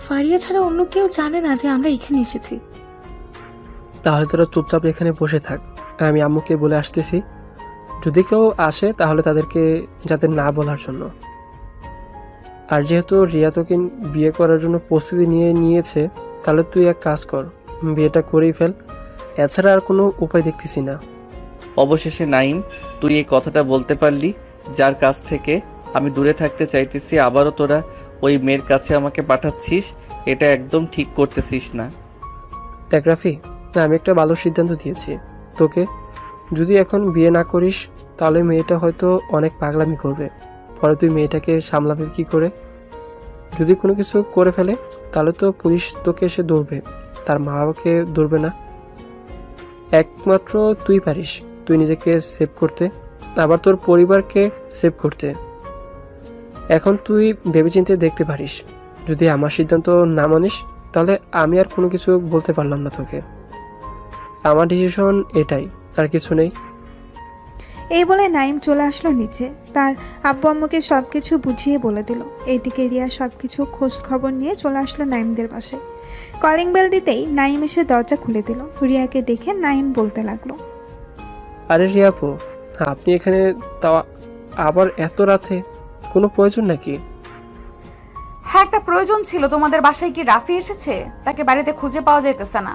ফারিয়া ছাড়া অন্য কেউ জানে না যে আমরা এখানে এসেছি।
তাহলে তোরা চুপচাপ এখানে বসে থাক, আমি আম্মুকে বলে আসতেছি। যদি কেউ আসে তাহলে তাদেরকে যাতে না বলার জন্য। আর যেহেতু রিয়া তোকে বিয়ে করার জন্য প্রস্তুতি নিয়েছে, তাহলে তুই এক কাজ কর, বিয়েটা করেই ফেল। এছাড়া আর কোনো উপায় দেখতেছি না।
অবশেষে নাইম, তুই এই কথাটা বলতে পারলি, যার কাছ থেকে আমি দূরে থাকতে চাইতেছি আবারও তোরা ওই মেয়ের কাছে আমাকে পাঠাচ্ছিস। এটা একদম ঠিক করতেছিস না।
দেখ রাফি, আমি একটা ভালো সিদ্ধান্ত দিয়েছি তোকে। যদি এখন বিয়ে না করিস তাহলে মেয়েটা হয়তো অনেক পাগলামি করবে, পরে তুই মেয়েটাকে সামলাবে কি করে? যদি কোনো কিছু করে ফেলে তাহলে তো পুলিশ তোকে এসে ধরবে, তার মা বাবাকে ধরবে না। একমাত্র তুই পারিস তুই নিজেকে সেভ করতে, আবার তোর পরিবারকে সেভ করতে। এখন তুই ভেবেচিন্তে দেখতে পারিস। যদি আমার সিদ্ধান্ত না মানিস তাহলে আমি আর কোনো কিছু বলতে পারলাম না তোকে। আমার ডিসিশন এটাই, আর কিছু নেই।
এই বলে নাইম চলে আসলো নিচে, তার আব্বু আম্মুকে সব কিছু বুঝিয়ে বলে দিল। এইদিকে রিয়া সব কিছু খোঁজ খবর নিয়ে চলে আসলো নাইমদের পাশে। কলিং বেল দিতেই নাইম এসে দরজা খুলে দিল। রিয়াকে দেখে নাইম বলতে লাগলো,
আরে রিয়াপু, আপনি এখানে তাও আবার এত রাতে, কোনো প্রয়োজন নাকি?
হ্যাঁ, একটা প্রয়োজন ছিল। তোমাদের বাসায় কি রাফি এসেছে? তাকে বাড়িতে খুঁজে পাওয়া যাইতেছে না।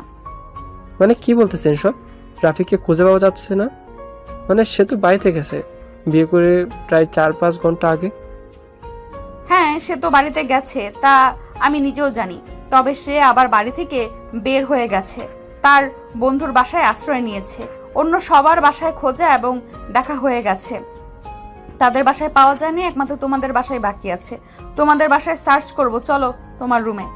মানে কি বলতেছেন সব? রাফিকে খুঁজে পাওয়া যাচ্ছে না মানে? সে তো বাড়িতে গেছে বিয়ে করে প্রায় 4-5 ঘন্টা আগে।
হ্যাঁ, সে তো বাড়িতে গেছে, তা আমি নিজেও জানি। তবে সে আবার বাড়ি থেকে বের হয়ে গেছে, তার বন্ধুর বাসায় আশ্রয় নিয়েছে। অন্য সবার বাসায় খোঁজা এবং দেখা হয়ে গেছে, তাদের বাসায় পাওয়া যায়নি। একমাত্র তোমাদের বাসায় বাকি আছে। তোমাদের বাসায় সার্চ করব, চলো তোমার রুমে।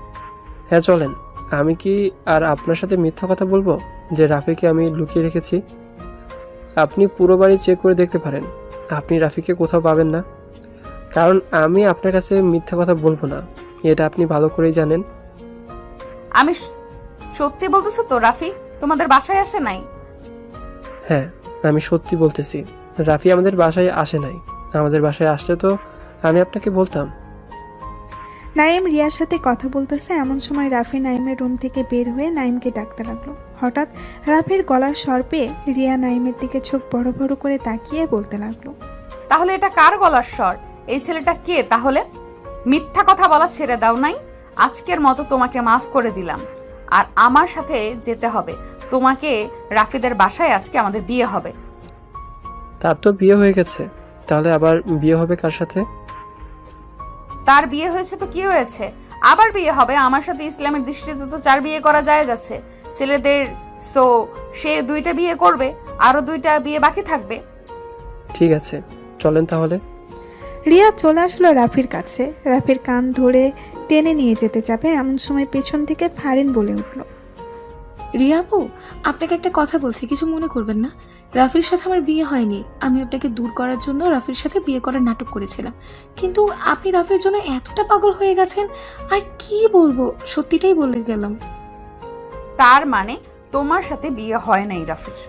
হ্যাঁ চলেন। আমি কি আর আপনার সাথে মিথ্যা কথা বলবো যে রাফিকে আমি লুকিয়ে রেখেছি? আপনি পুরো বাড়ি চেক করে দেখতে পারেন, আপনি রাফিকে কোথাও পাবেন না। কারণ আমি আপনার কাছে মিথ্যা কথা বলবো না, এটা আপনি ভালো করেই জানেন।
আমি সত্যি বলতেছি তো, রাফি তোমাদের বাসায় আসে নাই?
হ্যাঁ, আমি সত্যি বলতেছি, রাফি আমাদের বাসায় আসে নাই। আমাদের বাসায় আসলে তো আমি আপনাকে বলতাম।
নাইম রিয়ার সাথে কথা বলতেছে, এমন সময় রাফি নাইমের রুম থেকে বের হয়ে নাইমকে ডাকতে লাগলো। হঠাৎ রাফির গলার স্বর পেয়ে রিয়া নাইমের দিকে চোখ বড় বড় করে তাকিয়ে বলতে লাগলো,
তাহলে এটা কার গলার স্বর? এই ছেলেটা কে তাহলে? মিথ্যা কথা বলা ছেড়ে দাও নাই। আজকের মতো তোমাকে মাফ করে দিলাম, আর আমার সাথে যেতে হবে তোমাকে। রাফিদের বাসায় আজকে আমাদের বিয়ে হবে।
তার তো বিয়ে হয়ে গেছে, তাহলে আবার বিয়ে হবে কার সাথে?
তার বিয়ে হয়েছে তো কি হয়েছে, আবার বিয়ে হবে। আমার সাথে ইসলামের দৃষ্টিতে তো 4 বিয়ে করা যায় যাচ্ছে ছেলেদের। সো সে 2টা বিয়ে করবে, আরো 2টা বিয়ে বাকি থাকবে।
ঠিক আছে, চলেন তাহলে।
রিয়া চলে আসলো রাফির কাছে। রাফির কান ধরে টেনে নিয়ে যেতে যাবে, এমন সময় পেছন থেকে ফারিন বলে উঠল,
রিয়া আপু, আপনাকে একটা কথা বলছি, কিছু মনে করবেন না। রাফির সাথে আমার বিয়ে হয়নি। আমি আপনাকে দূর করার জন্য রাফির সাথে বিয়ে করার নাটক করেছিলাম, কিন্তু আপনি রাফির জন্য এতটা পাগল হয়ে গেছেন, আর কি বলবো, সত্যিটাই বলে গেলাম।
তার মানে তোমার সাথে বিয়ে হয় নাই রাফির?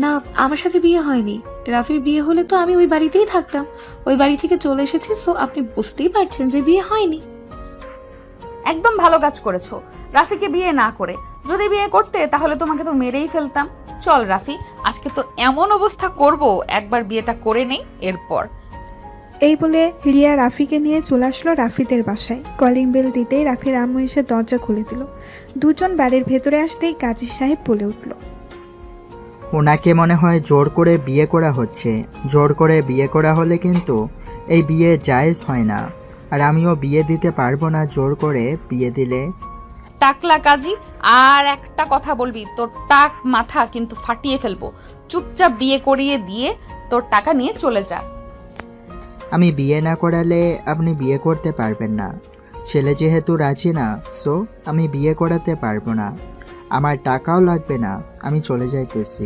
না, আমার সাথে বিয়ে হয়নি। রাফির বিয়ে হলে তো আমি ওই বাড়িতেই থাকতাম। ওই বাড়ি থেকে চলে এসেছি, সো আপনি বুঝতেই পারছেন যে বিয়ে হয়নি।
একদম ভালো কাজ করেছো রাফিকে বিয়ে না করে। যদি বিয়ে করতে তাহলে তোমাকে তো মেরেই ফেলতাম। চল রাফি, আজকে তো এমন অবস্থা করব, একবার বিয়েটা করে নেই এরপর।
এই বলে রিয়া রাফিকে নিয়ে চলে আসলো রাফিদের বাসায়। কলিং বেল দিতেই রাফির আম্মু এসে দরজা খুলে দিল। দুজন বাড়ির ভেতরে আসতেই কাজী সাহেব বলে উঠল,
ওনাকে মনে হয় জোর করে বিয়ে করা হচ্ছে। জোর করে বিয়ে করা হলে কিন্তু এই বিয়ে জায়েজ হয় না, আর আমিও বিয়ে দিতে পারবো না জোর করে বিয়ে দিলে।
টাকলা কাজী, আর একটা কথা বলবি তোর টাক মাথা কিন্তু ফাটিয়ে ফেলবো। চুপচাপ বিয়ে করিয়ে দিয়ে তোর টাকা নিয়ে চলে যা।
আমি বিয়ে না করালে আপনি বিয়ে করতে পারবেন না। ছেলে যেহেতু রাজি না, সো আমি বিয়ে করাতে পারবো না। আমার টাকাও লাগবে না, আমি চলে যাইতেছি।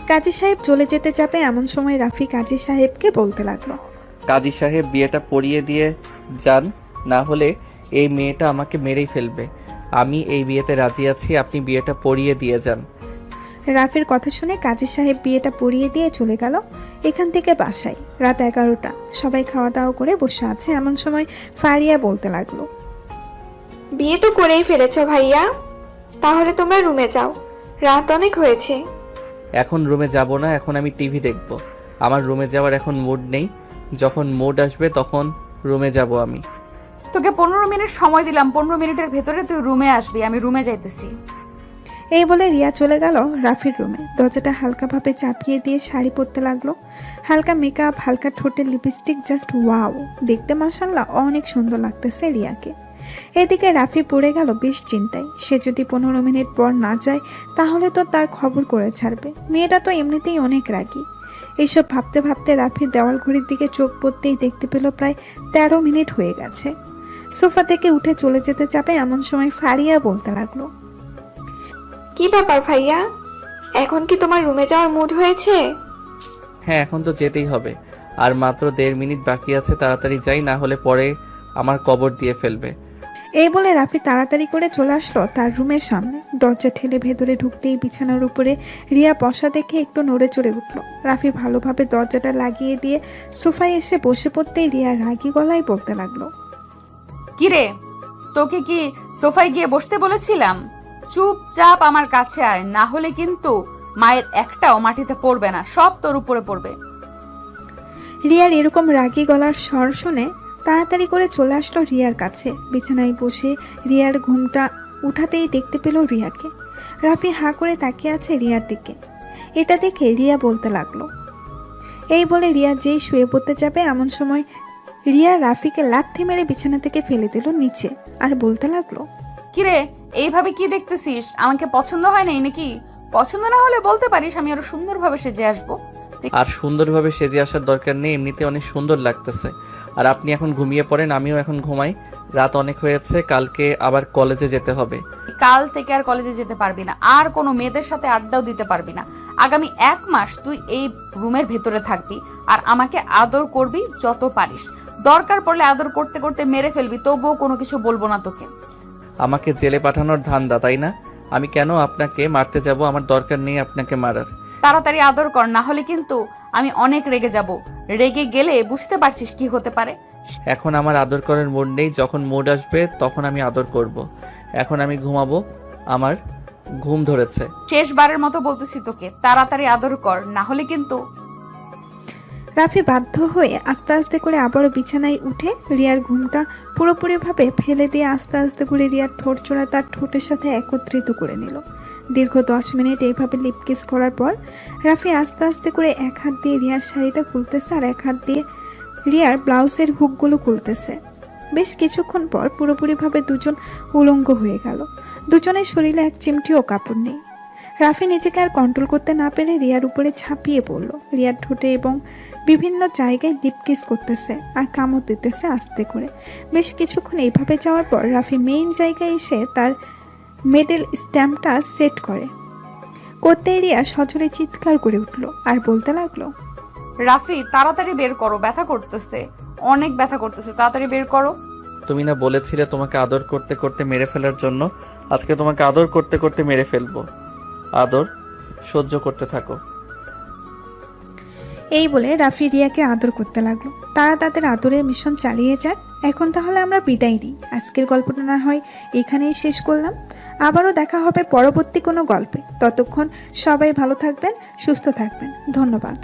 কাজী সাহেব চলে যেতে যাবে এমন সময় রাফি কাজী সাহেবকে বলতে লাগলো,
কাজী সাহেব বিয়েটা পড়িয়ে দিয়ে যান, না হলে এই মেয়েটা আমাকে মেরেই ফেলবে। আমি এই বিয়েতে রাজি আছি, আপনি বিয়েটা পড়িয়ে দিয়ে যান।
রাফির কথা শুনে কাজী সাহেব বিয়েটা পড়িয়ে দিয়ে চলে গেল এখান থেকে বাসায়। রাত 11টা, সবাই খাওয়া দাওয়া করে বসে আছে এমন সময় ফারিয়া বলতে লাগলো,
বিয়ে তো করেই ফেলেছো ভাইয়া, তাহলে তোমরা রুমে যাও, রাত অনেক হয়েছে।
এখন রুমে যাব না, এখন আমি টিভি দেখব। আমার রুমে যাওয়ার এখন মুড নেই। যখন মুড আসবে তখন রুমে যাব আমি।
তোকে 15 মিনিট সময় দিলাম, 15 মিনিটের ভেতরে তুই রুমে আসবি। আমি রুমে যাইতেছি।
এই বলে রিয়া চলে গেল রাফির রুমে। দরজাটা হালকাভাবে চাপিয়ে দিয়ে শাড়ি পরতে লাগলো। হালকা মেকআপ, হালকা ঠোঁটের লিপস্টিক, জাস্ট ওয়াও, দেখতে মাশাআল্লাহ অনেক সুন্দর লাগতেছে রিয়াকে। এদিকে রাফি পড়ে গেল বেশ চিন্তায়। সে যদি 15 মিনিট পর না যায় তাহলে তো তার খবর করে ছাড়বে। মেয়েটা তো এমনিতেই অনেক রাগী। এইসব ভাবতে ভাবতে রাফি দেওয়াল ঘড়ির দিকে চোখ পড়তেই দেখতে পেল প্রায় 13 মিনিট হয়ে গেছে। সোফা থেকে উঠে চলে যেতে যাবে এমন সময় ফারিয়া বলতে লাগলো,
কি ব্যাপার ভাইয়া, এখন কি তোমার রুমে যাওয়ার মুড হয়েছে?
হ্যাঁ, এখন তো যেতেই হবে। আর মাত্র 1.5 মিনিট বাকি আছে, তাড়াতাড়ি যাই, না হলে পরে আমার কবর দিয়ে ফেলবে।
এই বলে রাফি তাড়াতাড়ি করে চলে আসলো তার রুমের সামনে। দরজা ঠেলে ভেতরে ঢুকতেই বিছানার উপরে রিয়া বসা দেখে একটু নড়ে চড়ে উঠল। রাফি ভালোভাবে দরজাটা লাগিয়ে দিয়ে সোফায় এসে বসে পড়তেই রিয়া রাগী গলায় বলতে লাগলো,
কিরে, তোকে কি সোফায় গিয়ে বসতে বলেছিলাম? চুপচাপ আমার কাছে আয়, না হলে কিন্তু মায়ের একটাও মাটিতে পড়বে না, সব তোর উপরে পড়বে।
রিয়ার এরকম রাগী গলার স্বর শুনে তাড়াতাড়ি করে চলে আসলো রিয়ার কাছে। বিছানায় বসে রিয়ার ঘুমটা উঠাতেই দেখতে পেল রিয়াকে। রাফি হাঁ করে তাকিয়ে আছে রিয়ার দিকে। এটা দেখে রিয়া বলতে লাগলো, এই বলে রিয়া যেই শুয়ে পড়তে যাবে এমন সময় রিয়া রাফিকে লাথি মেরে বিছানা থেকে ফেলে দিল নিচে আর বলতে লাগলো,
কিরে, এইভাবে কি দেখতেছিস? আমাকে পছন্দ হয় নাই নাকি? পছন্দ না হলে বলতে পারিস, আমি আরো সুন্দরভাবে সেজে আসবো।
আর সুন্দরভাবে সেজে আসার দরকার নেই, এমনিতে অনেক সুন্দর লাগতেছে। আর আপনি এখন ঘুমিয়ে পড়েন, আমিও এখন ঘুমাই। রাত অনেক হয়েছে, কালকে আবার কলেজে যেতে হবে।
কাল থেকে আর কলেজে যেতে পারবি না, আর কোনো মেয়েদের সাথে আড্ডাও দিতে পারবি না। আগামী 1 মাস তুই এই রুমের ভেতরে থাকবি আর আমাকে আদর করবি যত পারিস। দরকার পড়লে আদর করতে করতে মেরে ফেলবি, তবুও কোনো কিছু বলবো না তোকে।
আমাকে জেলে পাঠানোর ধান্দা, তাই না? আমি কেন আপনাকে মারতে যাব? আমার দরকার নেই আপনাকে মারার।
তাড়াতাড়ি আদর কর, না হলে কিন্তু আমি অনেক রেগে যাব। রেগে গেলে বুঝতে পারছিস কি হতে পারে।
এখন আমার আদর করার মুড নেই, যখন মুড আসবে তখন আমি আদর করব। এখন আমি ঘুমাবো, আমার ঘুম ধরেছে।
শেষবারের মতো বলতেছি তোকে, তাড়াতাড়ি আদর কর, না হলে কিন্তু।
রাফি বাধ্য হয়ে আস্তে আস্তে করে আবারও বিছানায় উঠে রিয়ার ঘুমটা পুরোপুরিভাবে ফেলে দিয়ে আস্তে আস্তে করে রিয়ার ঠোঁট চোরা তার ঠোঁটের সাথে একত্রিত করে নিল। দীর্ঘ 10 মিনিট এইভাবে লিপ কিস করার পর রাফি আস্তে আস্তে করে এক হাত দিয়ে রিয়ার শাড়িটা খুলতেছে আর এক হাত দিয়ে রিয়ার ব্লাউজের হুকগুলো খুলতেছে। বেশ কিছুক্ষণ পর পুরোপুরিভাবে দুজন উলঙ্গ হয়ে গেল। দুজনের শরীরে এক চিমটিও কাপড় নেই। রাফি নিজেকে আর কন্ট্রোল করতে না পেরে রিয়ার উপরে ঝাঁপিয়ে পড়ল। রিয়ার ঠোঁটে এবং বিভিন্ন জায়গায় লিপ কিস করতেছে আর কামড় দিতেছে আস্তে করে। বেশ কিছুক্ষণ এইভাবে যাওয়ার পর রাফি মেইন জায়গায় এসে তার মেডেল স্ট্যাম্পটা সেট করতে রিয়া সজোরে চিৎকার করে উঠল আর বলতে লাগলো,
রাফি তাড়াতাড়ি বের করো, ব্যথা করতেছে, অনেক ব্যথা করতেছে, তাড়াতাড়ি বের করো।
তুমি না বলেছিলে তোমাকে আদর করতে করতে মেরে ফেলার জন্য? আজকে তোমাকে আদর করতে করতে মেরে ফেলবো। আদর সহ্য করতে থাকো।
এই বলে রাফি রিয়াকে আদর করতে লাগলো। তারা তাদের আদরের মিশন চালিয়ে যাক। এখন তাহলে আমরা বিদায় নিই। আজকের গল্পটা না হয় এখানেই শেষ করলাম। আবারও দেখা হবে পরবর্তী কোনো গল্পে। ততক্ষণ সবাই ভালো থাকবেন, সুস্থ থাকবেন। ধন্যবাদ।